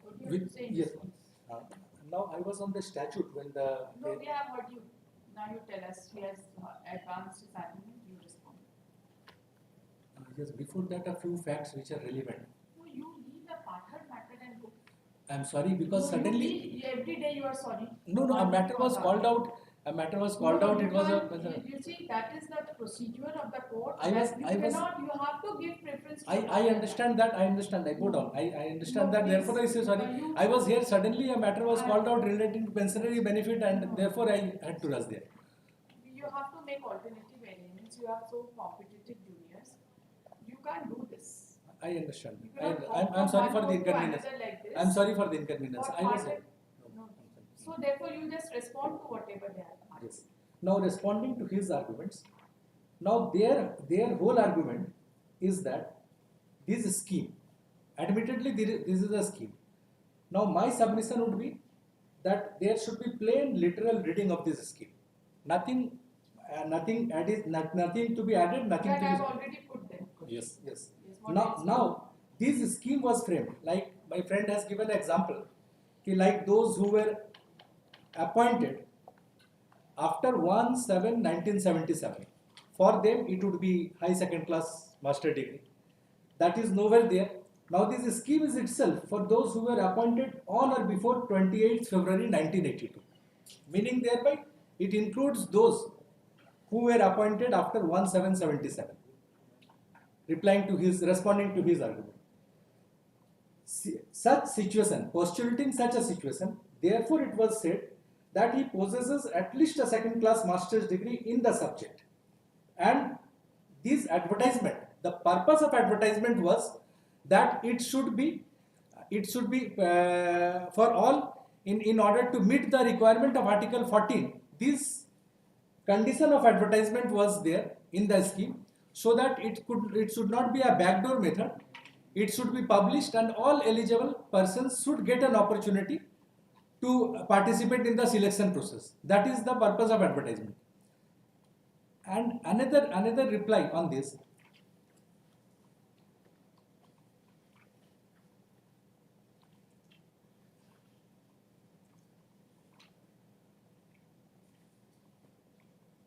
What do you have to say in Yes. response? Now I was on the statute when the No, we have heard you. Now you tell us. He has advanced his argument. You respond. yes, before that a few facts which are relevant. No, you leave the Pathar matter and go. I'm sorry because No, suddenly every day you are sorry. no a matter was called out. A matter was called out. It was a. You see, that is the procedure of the court. I was- You I was- cannot. You have to give preference. To I understand that. I understand. I go down. I understand No, that. please, Therefore, I say sorry. you- I was here. Suddenly, a matter was called out relating to pensionary benefit, and therefore, I had to rush there. You have to make alternative arrangements. You have so competitive juniors. You can't do this. I understand. You cannot I'm sorry for the one vote to inconvenience. another like this. I'm sorry for the inconvenience. For I was part- here. No. So therefore, you just respond to whatever they are. Yes. Now responding to his arguments, now their whole argument is that this scheme, admittedly this is a scheme. Now my submission would be that there should be plain literal reading of this scheme. Nothing to be added, nothing That to I have be. already put there. Yes. Yes, what else? Now this scheme was framed, like my friend has given an example, like those who were appointed after 1/7/1977, for them it would be high second class master degree. That is nowhere there. Now this scheme is itself for those who were appointed on or before 28th February 1982, meaning thereby it includes those who were appointed after 1/7/77. Responding to his argument. Such situation, postulating such a situation, therefore it was said that he possesses at least a second class master's degree in the subject. And this advertisement, the purpose of advertisement was that it should be for all in order to meet the requirement of Article 14, this condition of advertisement was there in the scheme, so that it should not be a backdoor method. It should be published and all eligible persons should get an opportunity to participate in the selection process. That is the purpose of advertisement. And another reply on this.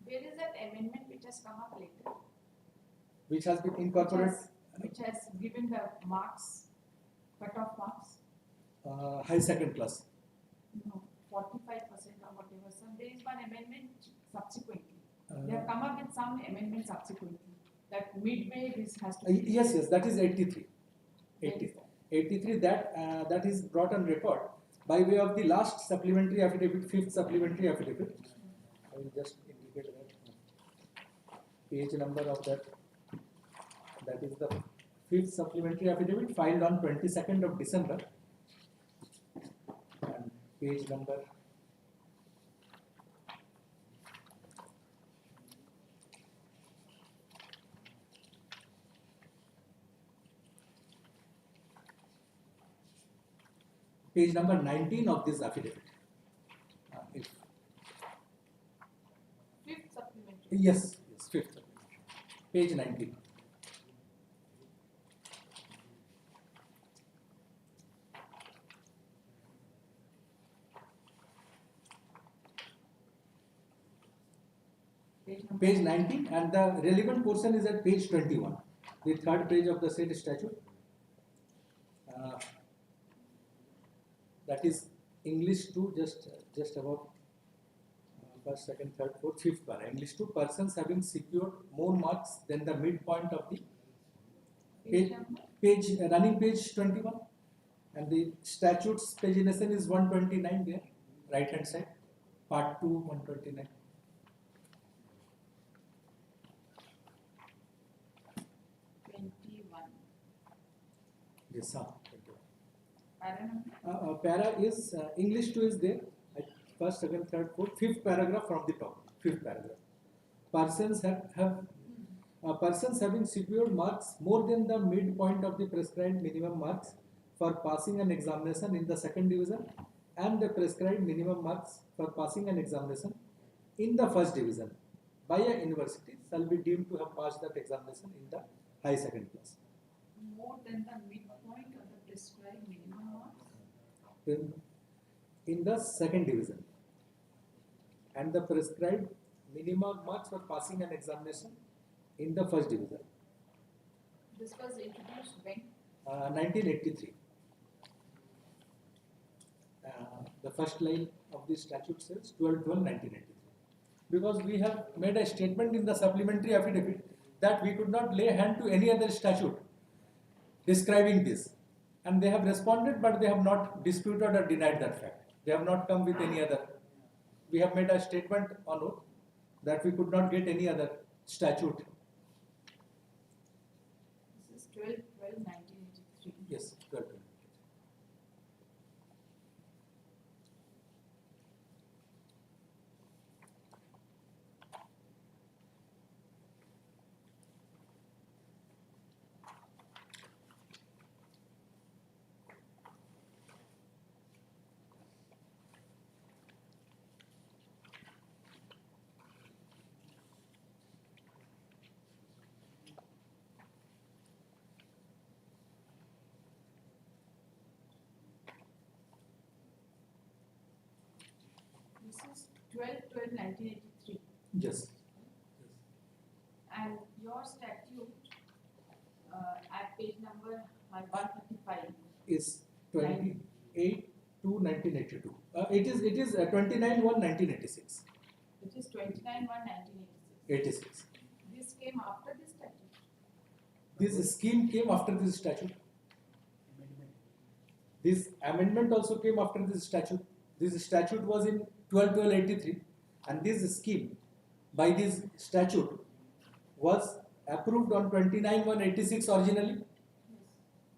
There is that amendment which has come up later, Which has been incorporated, which has given the marks, cut-off marks, high second class. no, 45% or whatever. So there is one amendment subsequently. They have come up with some amendment subsequently, that midway this has to be. Yes, that is 83. 83 that is brought on record by way of the last supplementary affidavit, fifth supplementary affidavit. I will just indicate that page number of that. That is the fifth supplementary affidavit filed on 22nd of December. And page number. Page number 19 of this affidavit. Fifth supplementary. Yes, fifth. Page 19. Page 19, and the relevant portion is at page 21, the third page of the said statute. That is English 2, just above first, second, third, fourth, fifth para. English 2, persons having secured more marks than the midpoint of the page running page 21, and the statute's pagination is 129 there, right hand side, part 2, 129. Yes, sir. Para is English 2 is there. First, second, third, fourth, fifth paragraph from the top. Fifth paragraph. Persons persons having secured marks more than the midpoint of the prescribed minimum marks for passing an examination in the second division, and the prescribed minimum marks for passing an examination in the first division by a university shall be deemed to have passed that examination in the high second class. More than the midpoint of the prescribed minimum marks? In the second division, and the prescribed minimum marks for passing an examination in the first division. This was introduced when? 1983. The first line of the statute says 12/12/1983. Because we have made a statement in the supplementary affidavit that we could not lay hand to any other statute describing this, and they have responded, but they have not disputed or denied that fact. They have not come with any other. We have made a statement on oath that we could not get any other statute. This is 12/12/1983. Yes, 12. This is 12/12/1983. Yes. And your statute at page number 135 Is 28 to 1982. It is 29/1/1986. which is 29/1/1986. 86. This came after this statute. This scheme came after this statute. This amendment also came after this statute. This statute was in 12/12/83, and this scheme by this statute was approved on 29/1/86 originally,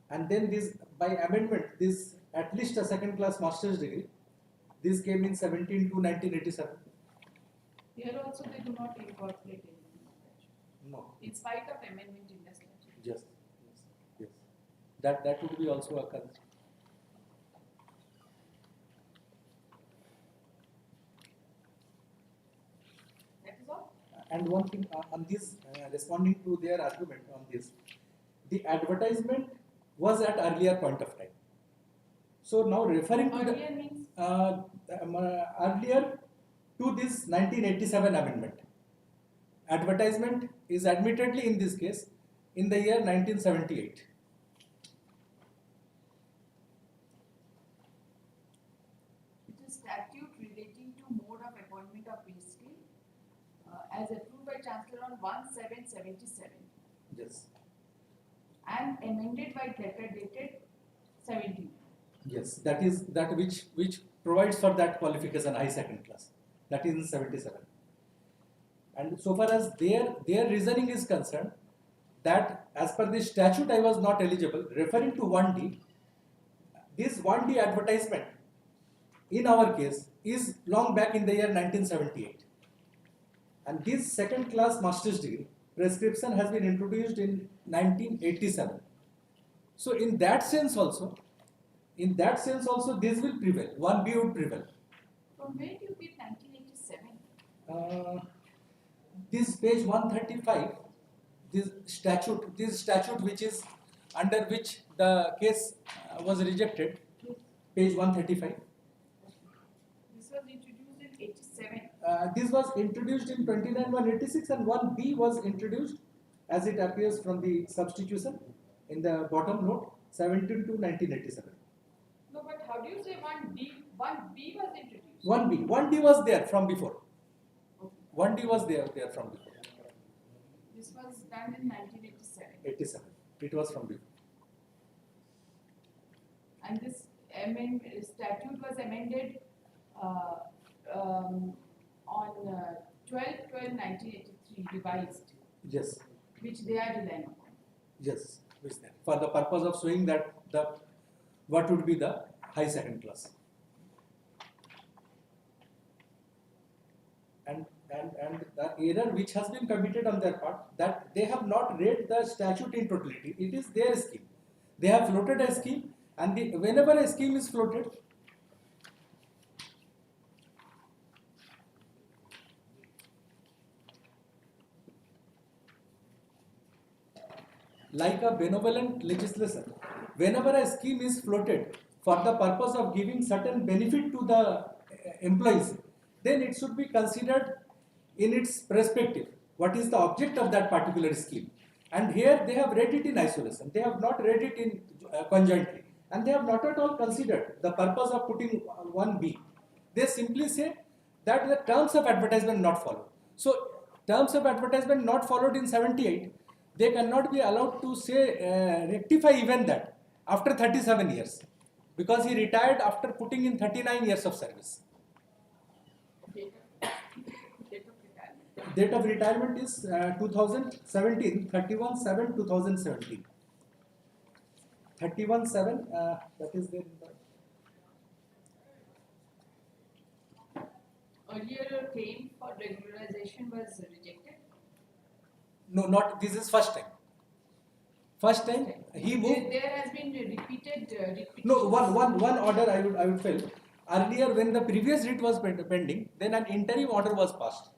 and then this by amendment, this at least a second class master's degree This came in 17/2/1987. Here also they do not incorporate anything. No. In spite of amendment in the statute. Yes. Yes. That would be also a concern. That is all. And one thing on this, responding to their argument on this, the advertisement was at earlier point of time. So now referring to Earlier means earlier to this 1987 amendment, advertisement is admittedly in this case in the year 1978. it is statute relating to mode of appointment of pay scale as approved by Chancellor on 1/7/77 Yes. and amended by letter dated 17. Yes, that is that which provides for that qualification high second class. That is in 77. And so far as their reasoning is concerned, that as per the statute I was not eligible, referring to 1D, this 1D advertisement in our case is long back in the year 1978. And this second class master's degree prescription has been introduced in 1987. So in that sense also this will prevail, 1B would prevail. From where do you get 1987? This page 135, this statute which is under which the case was rejected, page 135. This was introduced in 87. This was introduced in 29/186 and 1B was introduced as it appears from the substitution in the bottom note 17/2/1987. No, but how do you say 1D? 1B was introduced. 1D was there from before. Okay. 1D was there from before. This was done in 1987. 87. It was from before. And this statute was amended on 12/12/1983, revised, Yes. which they are relying upon. Yes. Which then? For the purpose of showing that what would be the high second class. And the error which has been committed on their part, that they have not read the statute in totality. It is their scheme. They have floated a scheme, and whenever a scheme is floated, like a benevolent legislation, whenever a scheme is floated for the purpose of giving certain benefit to the employees, then it should be considered in its perspective. What is the object of that particular scheme? And here they have read it in isolation. They have not read it in conjointly. And they have not at all considered the purpose of putting 1B. They simply say that the terms of advertisement not followed. So, terms of advertisement not followed in 78, they cannot be allowed to say, rectify even that after 37 years. Because he retired after putting in 39 years of service. Date of retirement is 2017, 31/7/2017. 31/7, that is there in the... Earlier claim for regularization was rejected. No, not, this is first time. First time he moved. There has been repeated. No, one order I would fail. Earlier, when the previous writ was pending, then an interim order was passed.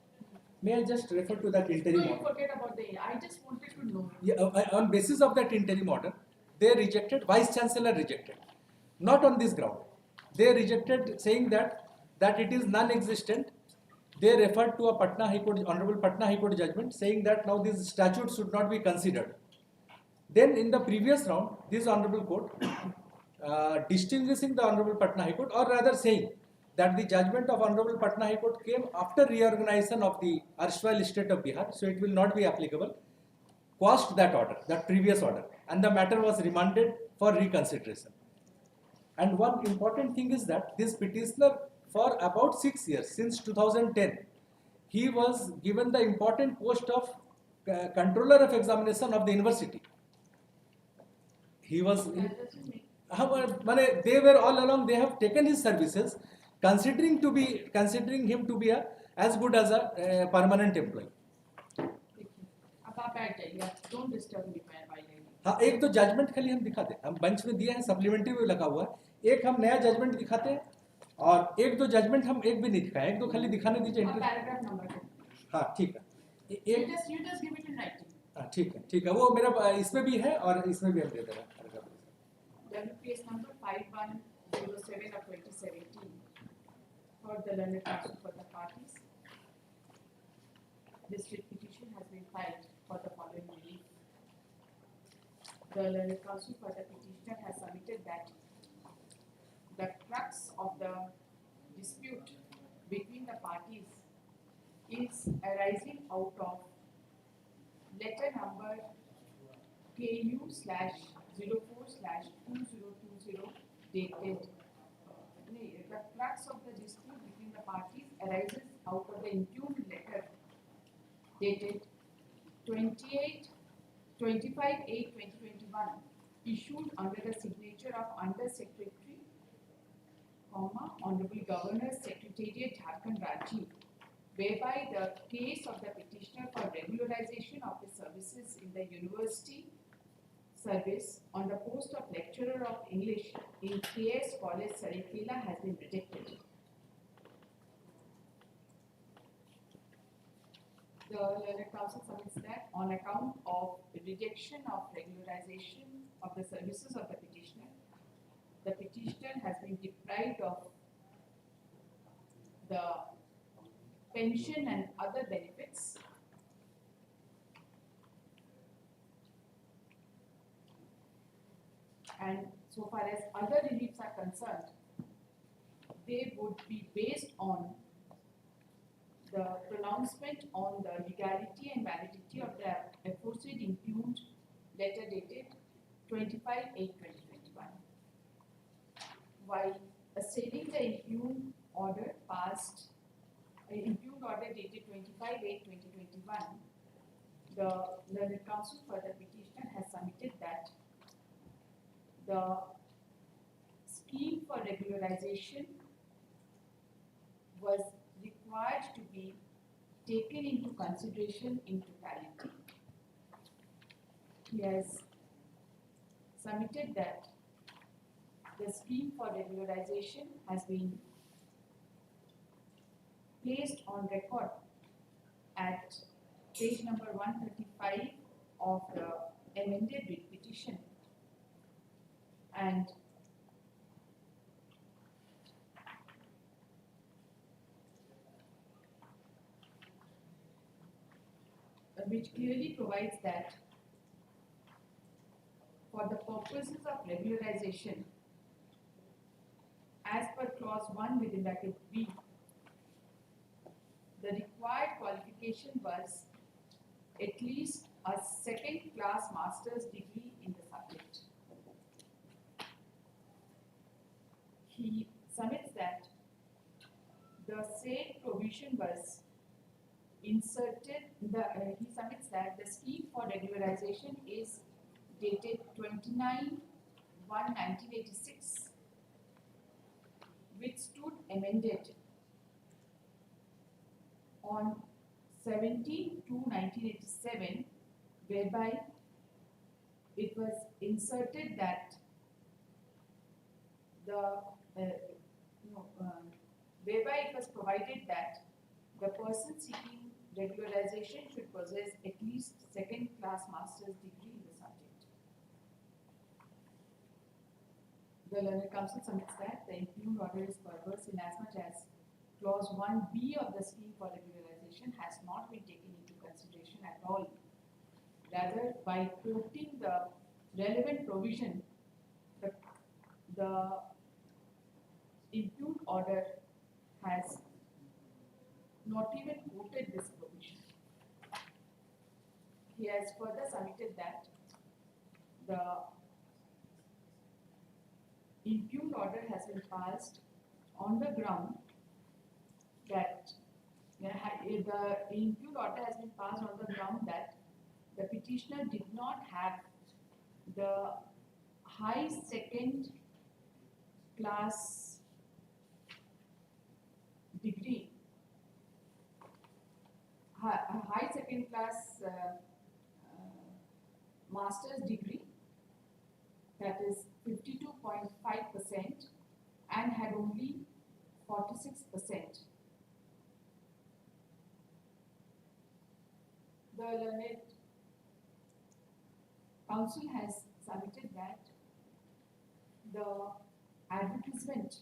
May I just refer to that interim No, you order? forget about the. I just wanted to know. Yeah, on basis of that interim order, they rejected, Vice Chancellor rejected. Not on this ground. They rejected saying that it is non-existent. They referred to a Patna High Court, Honorable Patna High Court judgment saying that now this statute should not be considered. Then in the previous round, this Honorable Court, distinguishing the Honorable Patna High Court, or rather saying that the judgment of Honorable Patna High Court came after reorganization of the erstwhile state of Bihar, so it will not be applicable, quashed that order, that previous order, and the matter was remanded for reconsideration. And one important thing is that this petitioner, for about 6 years, since 2010, he was given the important post of controller of examination of the university. He was, they were all along, they have taken his services. considering him to be as good as a permanent employee. अब आप बैठ जाइए, आप don't disturb me while I read. हाँ, एक तो judgement खाली हम दिखाते हैं, हम बेंच में दिए हैं, सप्लीमेंट्री में लगा हुआ है, एक हम नया जजमेंट दिखाते हैं और एक दो जजमेंट हम एक भी नहीं दिखाए, एक दो खाली दिखाने दीजिए. आप पैराग्राफ नंबर दो. हाँ ठीक है, You just give it in writing. हाँ ठीक है, वो मेरा इसमें भी है और इसमें भी हम दे देंगे. WPS number 5107 of 2017 for the learned counsel for the parties. District petition has been filed for the following relief. The learned counsel for the petitioner has submitted that the crux of the dispute between the parties is arising out of letter number KU/04/2020 dated. The crux of the dispute between the parties arises out of the impugned letter dated 25/8/2021 issued under the signature of Under Secretary, Honorable Governor Secretariat Jharkhand Ranchi, whereby the case of the petitioner for regularization of his services in the university service on the post of lecturer of English in KS College Saraikela has been rejected. The learned counsel submits that on account of the rejection of regularization of the services of the petitioner has been deprived of the pension and other benefits and so far as other reliefs are concerned, they would be based on the pronouncement on the legality and validity of the aforesaid impugned letter dated 25/8/2021. While assailing the impugned order dated 25/8/2021, the learned counsel for the petitioner has submitted that the scheme for regularization was required to be taken into consideration in totality. He has submitted that the scheme for regularization has been placed on record at page number 135 of the amended writ petition, and which clearly provides that for the purposes of regularization, as per clause 1 within bracket B, the required qualification was at least a second-class master's degree in the subject. He submits that the said provision was inserted. He submits that the scheme for regularization is dated 29/1/1986, which stood amended on 17/2/1987, whereby it was inserted that whereby it was provided that the person seeking regularization should possess at least second-class master's degree in the subject. The learned counsel submits that the impugned order is perverse inasmuch as clause 1B of the scheme for regularization has not been taken into consideration at all. Rather, by quoting the relevant provision, the impugned order has not even quoted this provision. He has further submitted that the impugned order has been passed on the ground that the impugned order has been passed on the ground that the petitioner did not have the high second class a high second class master's degree, that is 52.5%, and had only 46%. The learned council has submitted that the advertisement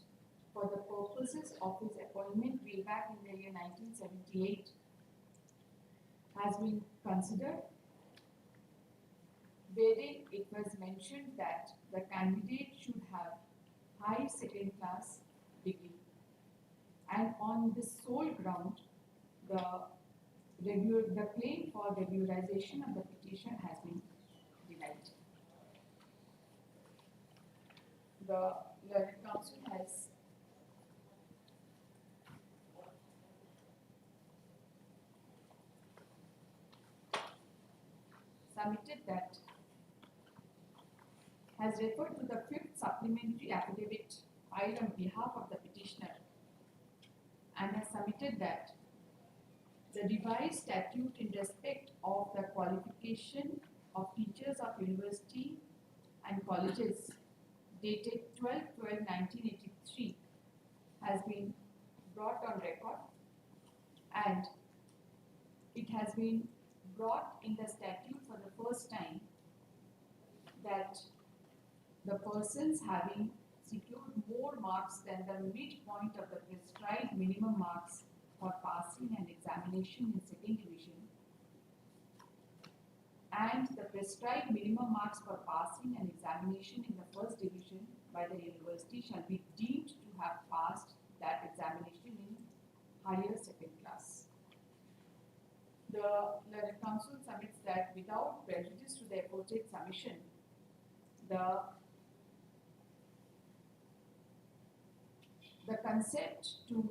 for the purposes of his appointment way back in the year 1978 has been considered, wherein it was mentioned that the candidate should have high second class degree, and on this sole ground, the claim for regularization of the petition has been denied. The learned council has submitted that, has referred to the fifth supplementary affidavit filed on behalf of the petitioner, and has submitted that the revised statute in respect of the qualification of teachers of university and colleges dated 12/12/1983 has been brought on record, and it has been brought in the statute for the first time that the persons having secured more marks than the midpoint of the prescribed minimum marks for passing an examination in second division and the prescribed minimum marks for passing an examination in the first division by the university shall be deemed to have passed that examination in higher second class. The learned council submits that without prejudice to the aforesaid submission, the concept to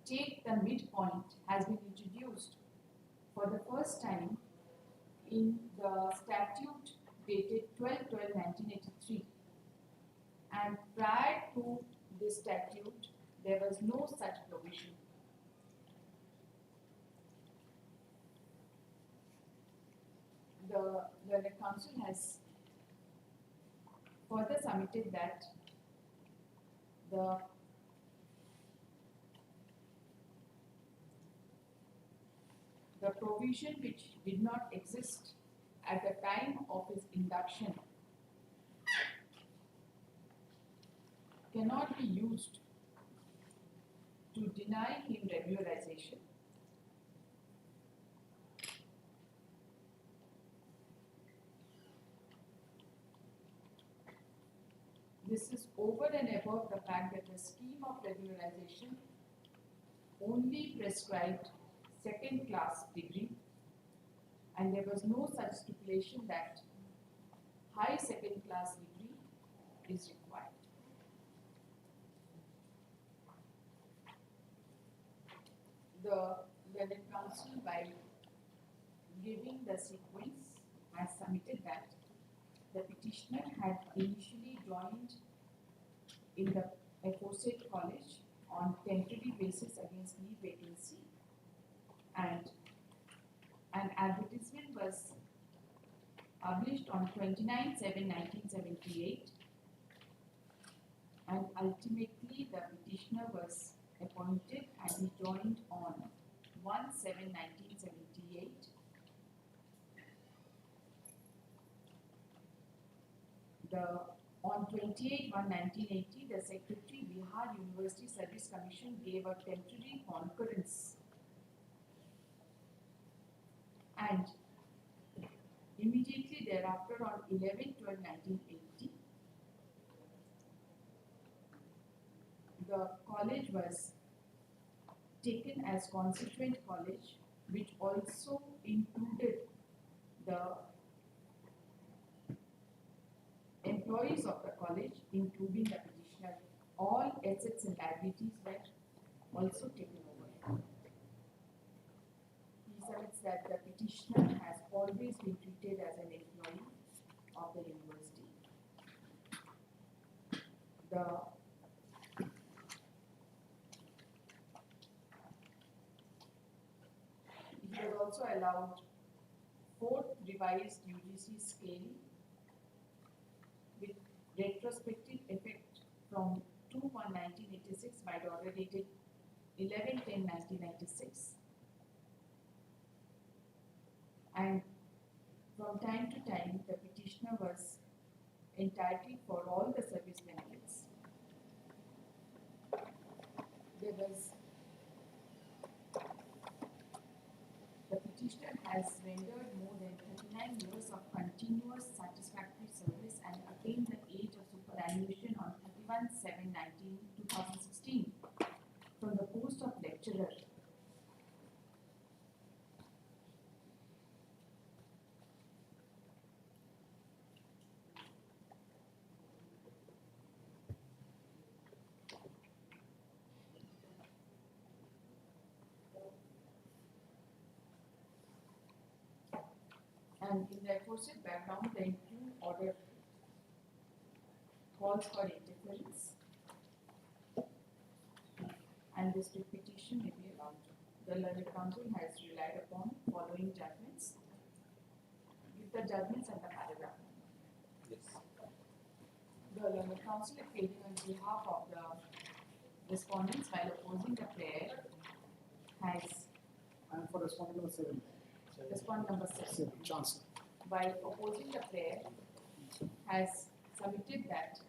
take the midpoint has been introduced for the first time in the statute dated 12/12/1983, and prior to this statute there was no such provision. The learned council has further submitted that the provision which did not exist at the time of his induction cannot be used to deny him regularization. This is over and above the fact that the scheme of regularization only prescribed second class degree, and there was no such stipulation that high second class degree is required. The learned council, by giving the sequence, has submitted that the petitioner had initially joined in the aforesaid college on temporary basis against leave vacancy, and an advertisement was published on 29/7/1978, and ultimately the petitioner was appointed and he joined on 1/7/1978. On 28/1/1980, the Secretary Bihar University Service Commission gave a temporary concurrence, and immediately thereafter on 11/12/1980, the college was taken as constituent college, which also included the employees of the college, including the petitioner. All assets and liabilities were also taken over. He submits that the petitioner has always been treated as an employee of the university. allowed fourth revised UGC scale with retrospective effect from 2/1/1986 by the order dated 11/10/1996, and from time to time the petitioner was entitled for all the service benefits. The petitioner has rendered more than 39 years of continuous satisfactory service and attained the age of superannuation on 31/7/2016 from the post of lecturer. And in the aforesaid background, the impugn order calls for interference, and this petition may be allowed. The learned counsel has relied upon following judgments. Give the judgments and the paragraph. Yes. The learned counsel appearing on behalf of the respondents while opposing the prayer has And for respondent number 7. respondent number 7. Chancellor. While opposing the prayer has submitted that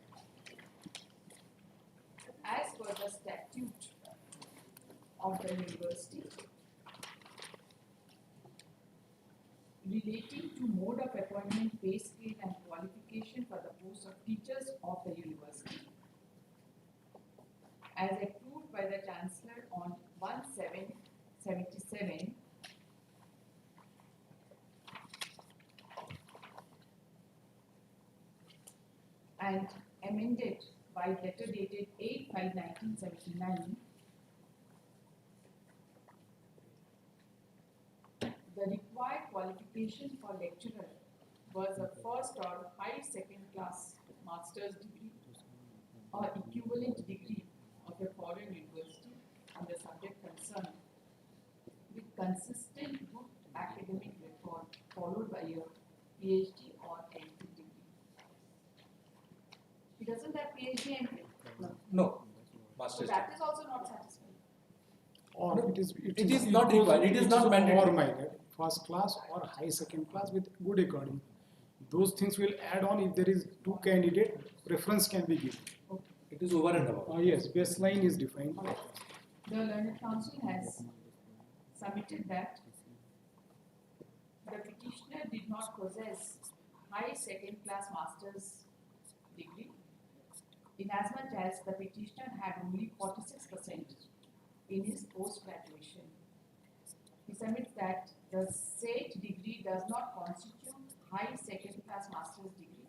as per the statute of the university relating to mode of appointment, pay scale and qualification for the post of teachers of the university, as approved by the Chancellor on 1/7/77, and amended by letter dated 8/5/1979, the required qualification for lecturer was a first or high second class master's degree or equivalent degree of a foreign university on the subject concerned, with consistent good academic record followed by a PhD or MPhil degree. He doesn't have PhD and MPhil? No. So Master's that is also not satisfying. Or No, it is not required. It is not mandatory. Or minor, first class or high second class with good academic. Those things will add on if there is two candidate, preference can be given. It is over and above. Yes, baseline is defined. The learned counsel has submitted that the petitioner did not possess high second class master's degree, inasmuch as the petitioner had only 46% in his post-graduation. He submits that the said degree does not constitute high second class master's degree,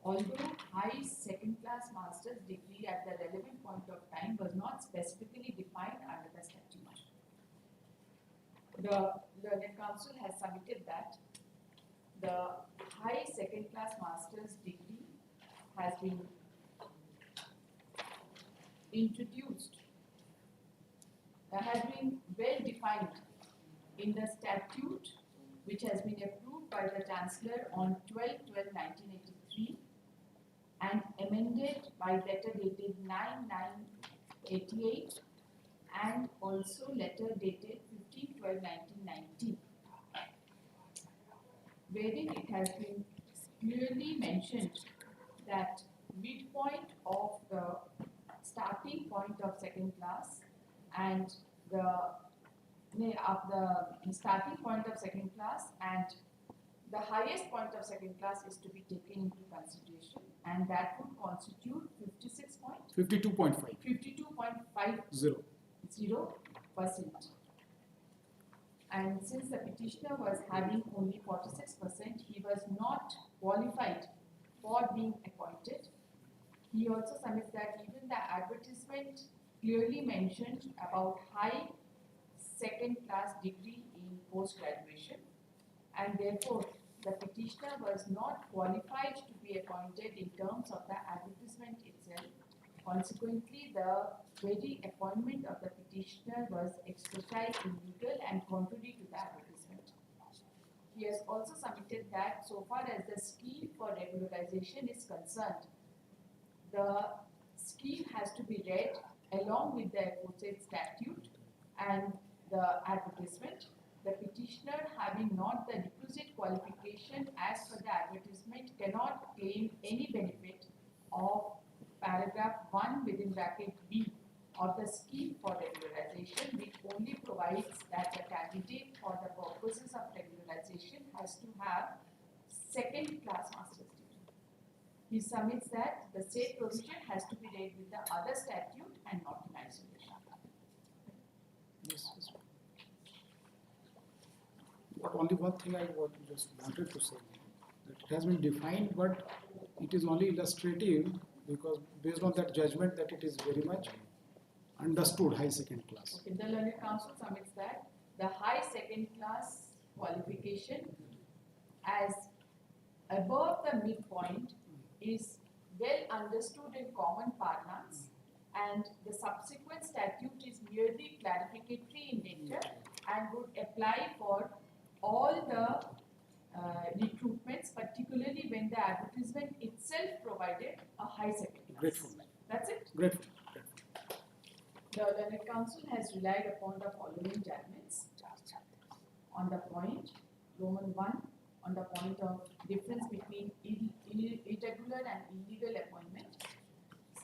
although high second class master's degree at the relevant point of time was not specifically defined under the statute. The learned counsel has submitted that the high second class master's degree has been introduced, has been well defined in the statute which has been approved by the Chancellor on 12/12/1983 and amended by letter dated 9/9/88 and also letter dated 15/12/1990, wherein it has been clearly mentioned that midpoint of the starting point of second class and the starting point of second class and the highest point of second class is to be taken into consideration, and that would constitute 52.5. 52.50%. And since the petitioner was having only 46%, he was not qualified for being appointed. He also submits that even the advertisement clearly mentioned about high second class degree in post-graduation, and therefore the petitioner was not qualified to be appointed in terms of the advertisement itself. Consequently, the very appointment of the petitioner was exercised illegal and contrary to the advertisement. he has also submitted that so far as the scheme for regularization is concerned, the scheme has to be read along with the aforesaid statute and the advertisement. The petitioner, having not the requisite qualification as per the advertisement, cannot claim any benefit of paragraph 1 within bracket B of the scheme for regularization, which only provides that the candidate for the purposes of regularization has to have second-class master's degree. He submits that the said provision has to be read with the other statute and not in isolation. Yes, yes. But only one thing I just wanted to say, that it has been defined, but it is only illustrative because based on that judgment that it is very much understood high second class. Okay, the learned counsel submits that the high second class qualification as above the midpoint is well understood in common parlance, and the subsequent statute is merely clarificatory in nature and would apply for all the recruitments, particularly when the advertisement itself provided a high second class. Grateful. That's it. Grateful. The learned counsel has relied upon the following judgments on the point Roman 1, on the point of difference between irregular and illegal appointment,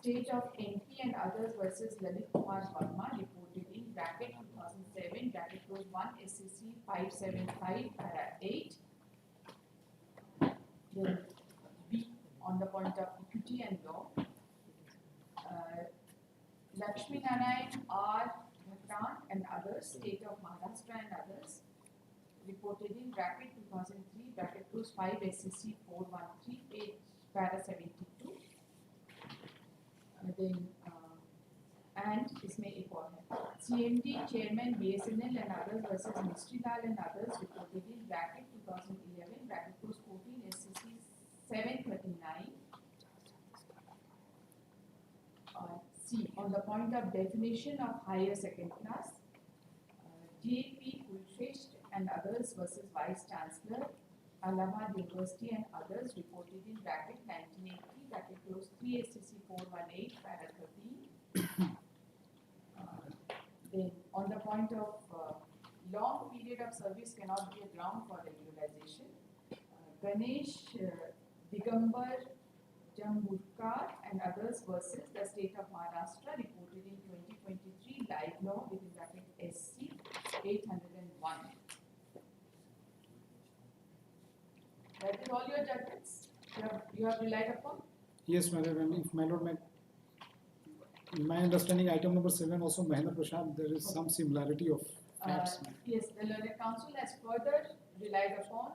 state of MP and others versus Lalit Kumar Verma, reported in bracket 2007 bracket close 1 SCC 575 para 8. Then B, on the point of equity and law, Lakshmi Narayan R. Bhattan and others, state of Maharashtra and others, reported in bracket 2003 bracket close 5 SCC 413 page para 72. Then and इसमें एक और है CMD chairman BSNL and others versus Mystery Lal and others, reported in bracket 2011 bracket close 14 SCC 739. C, on the point of definition of higher second class, J.P. Kulshrestha and others versus Vice Chancellor, Allahabad University and others, reported in bracket 1980 bracket close 3 SCC 418 para 13. Then on the point of long period of service cannot be a ground for regularization, Ganesh Digambar Jamburkar and others versus the state of Maharashtra, reported in 2023 live law within bracket SC 801. That is all your judgments you have relied upon? Yes, madam, and if my lord, in my understanding, item number 7 also, Mahendra Prashad, there is some similarity of facts. Yes, the learned counsel has further relied upon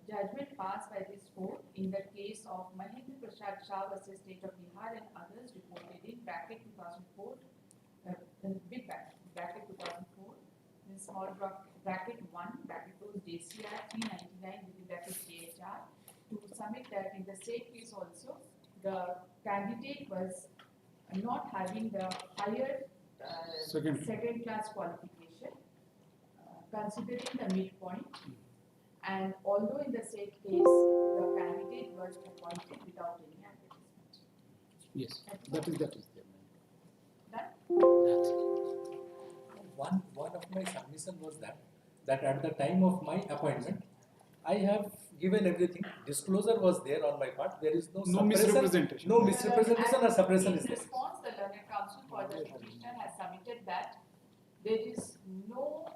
judgment passed by this court in the case of Mahendra Prashad Shah versus State of Bihar and others, reported in bracket 2004, big bracket 2004, in small bracket 1, bracket close JCR 399 within bracket JHR, to submit that in the same case also, the candidate was not having the higher second class qualification, considering the midpoint. And although in the said case, the candidate was appointed without any advertisement. Yes, that is there. Done? One of my submission was that at the time of my appointment, I have given everything. Disclosure was there on my part. There is no misrepresentation. No misrepresentation or suppression is In there. response, the learned counsel for the petitioner has submitted that there is no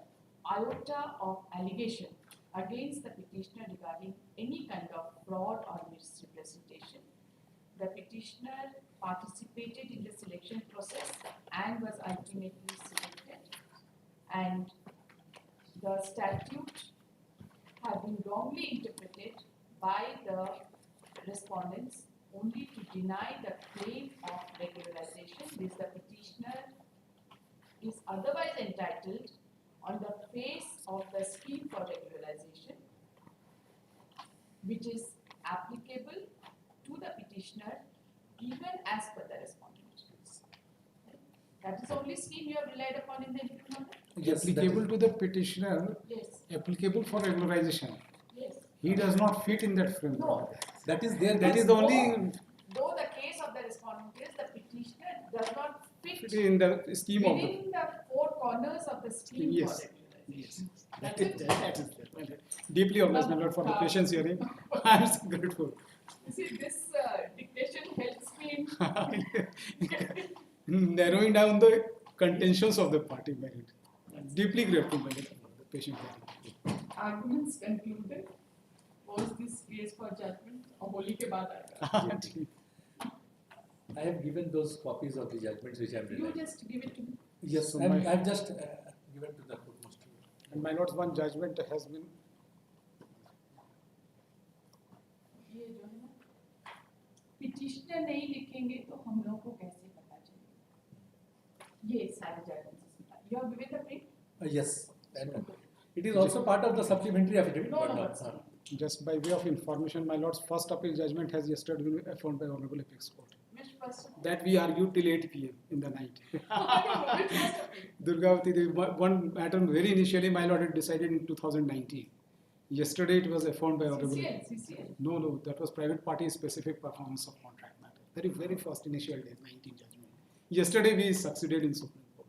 iota of allegation against the petitioner regarding any kind of fraud or misrepresentation. The petitioner participated in the selection process and was ultimately selected, and the statute have been wrongly interpreted by the respondents only to deny the claim of regularization, which the petitioner is otherwise entitled on the face of the scheme for regularization, which is applicable to the petitioner even as per the respondent. That is the only scheme you have relied upon in the interview. Yes, Applicable to the petitioner, Yes, applicable for regularization. yes. He does not fit in that frame. No. That is there. That is the only Though the case of the respondent is the petitioner does not fit in the scheme of the. within the four corners of the scheme Yes. for regularization. Yes. That's it. That is there. Deeply obliged, my lord, for the patience hearing. I am so grateful. You see, this dictation helps me in Narrowing down the contentions of the party, my lord. Deeply grateful, my lord, for the patient hearing. arguments concluded. Was this case for judgment? और होली के बाद आएगा. I have given those copies of the judgments which I have You read. just give it to me. Yes, So and my- I've just given to the court. And my lord's one judgment has been. ये जो है ना, petitioner नहीं लिखेंगे तो हम लोगों को कैसे पता चलेगा? ये सारे judgments. You have given the print? Yes, and it is also part of the supplementary affidavit. No, but no, not- sir. Just by way of information, my lord's first appeal judgment has yesterday been affirmed by Honorable Apex Court. Which person? That we argued till 8 p.m. in the night. Which person? Durgavati, one matter very initially my lord had decided in 2019. Yesterday it was affirmed by Honorable. CCL. No, that was private party specific performance of contract matter. Very first initial day, 19 judgment. Yesterday we succeeded in Supreme Court.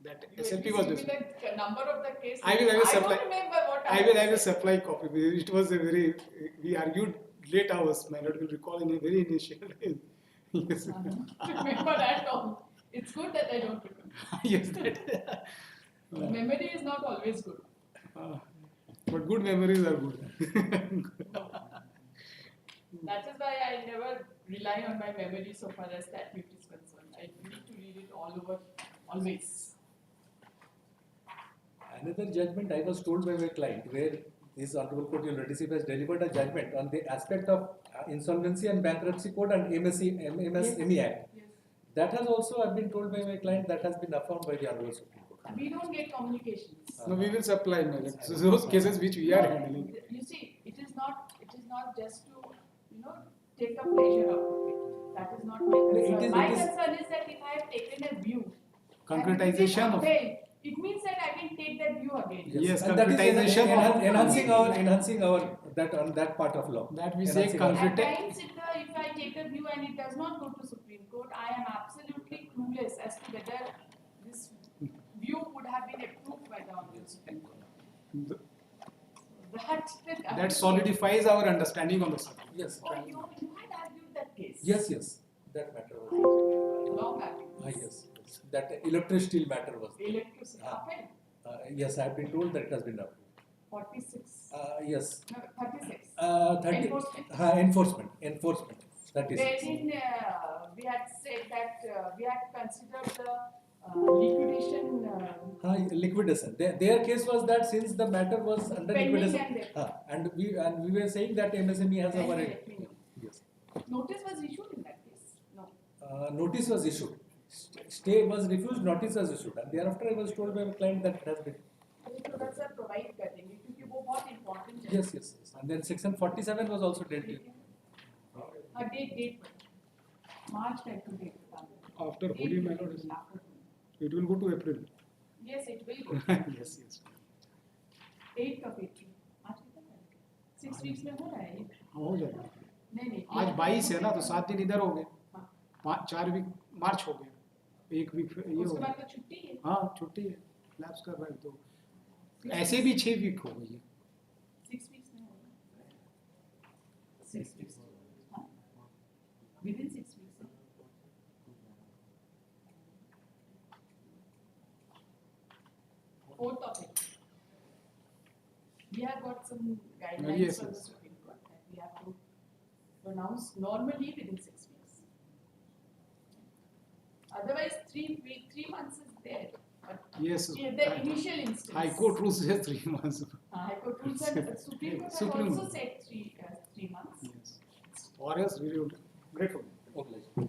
That SLP was Give decided. me the number of the case. I will supply. don't remember what I will supply copy. It was a very, we argued late hours. My lord will recall in a very initial day. Yes. remember that all. It's good that I don't remember. Yes. That, Memory is not always good. but good memories are good. That is why I never rely on my memory so far as statute is concerned. I need to read it all over, always. Another judgment I was told by my client, where this Honorable Court will receive has delivered a judgment on the aspect of Insolvency and Bankruptcy Code and MSME Act. Yes. That has also, I've been told by my client, that has been affirmed by the Honorable Supreme Court. We don't get communications. No, we will supply, my lord. So those cases which we are No, handling. You see, it is not just to, take a pleasure out of it. That is not my concern. My concern is that if I have taken a view. Concretization of. It means that I can take that view again. Yes, and that is concretization of. enhancing our that on that part of law. That we say Enhancing our- At times, if I take a view and it does not go to Supreme Court, I am absolutely clueless as to whether this view would have been approved by the Honorable Supreme Court. That solidifies our understanding on the subject. Yes. Oh, you had argued that case. Yes. That matter was. Long argument. Yes. That electric steel matter was. Electricity. Yes, I have been told that it has been approved. 46. Yes. No, 36. 30, Enforcement. enforcement. That is. Wherein we had said that we had considered the liquidation. Liquidation. Their case was that since the matter was under Pending liquidation, and we were saying that MSME has our. Yes. Notice was issued in that case. No. Notice was issued. Stay was refused. Notice was issued, and thereafter I was told by my client that it has been. थोड़ा सा provide कर देंगे क्योंकि वो बहुत important है. Yes. And then section 47 was also dealt with. Date March time to date. After Holi, my lord, it will go to April. Yes, it will go. Yes. 8th of April. आज कितना है? 6 weeks में हो रहा है ये? हो जाएगा. नहीं. आज 22 है ना, तो 7 दिन इधर हो गए. 4 वीक मार्च हो गया. 1 वीक ये हो उसके गया. बाद तो छुट्टी है. हाँ, छुट्टी है. लैप्स कर रहा है तो ऐसे भी 6 वीक हो गई है. 6 weeks में हो गया. 6 weeks. हाँ. Within 6 weeks. 4th of April. We have got some guidelines Yes, from the yes. Supreme Court that we have to pronounce normally within 6 weeks. Otherwise, 3 months is there. But Yes. the initial instance. High Court rules says 3 months. High Court rules and Supreme Court Supreme has also Court. said 3 months. Yes. For us, we would grateful. Okay.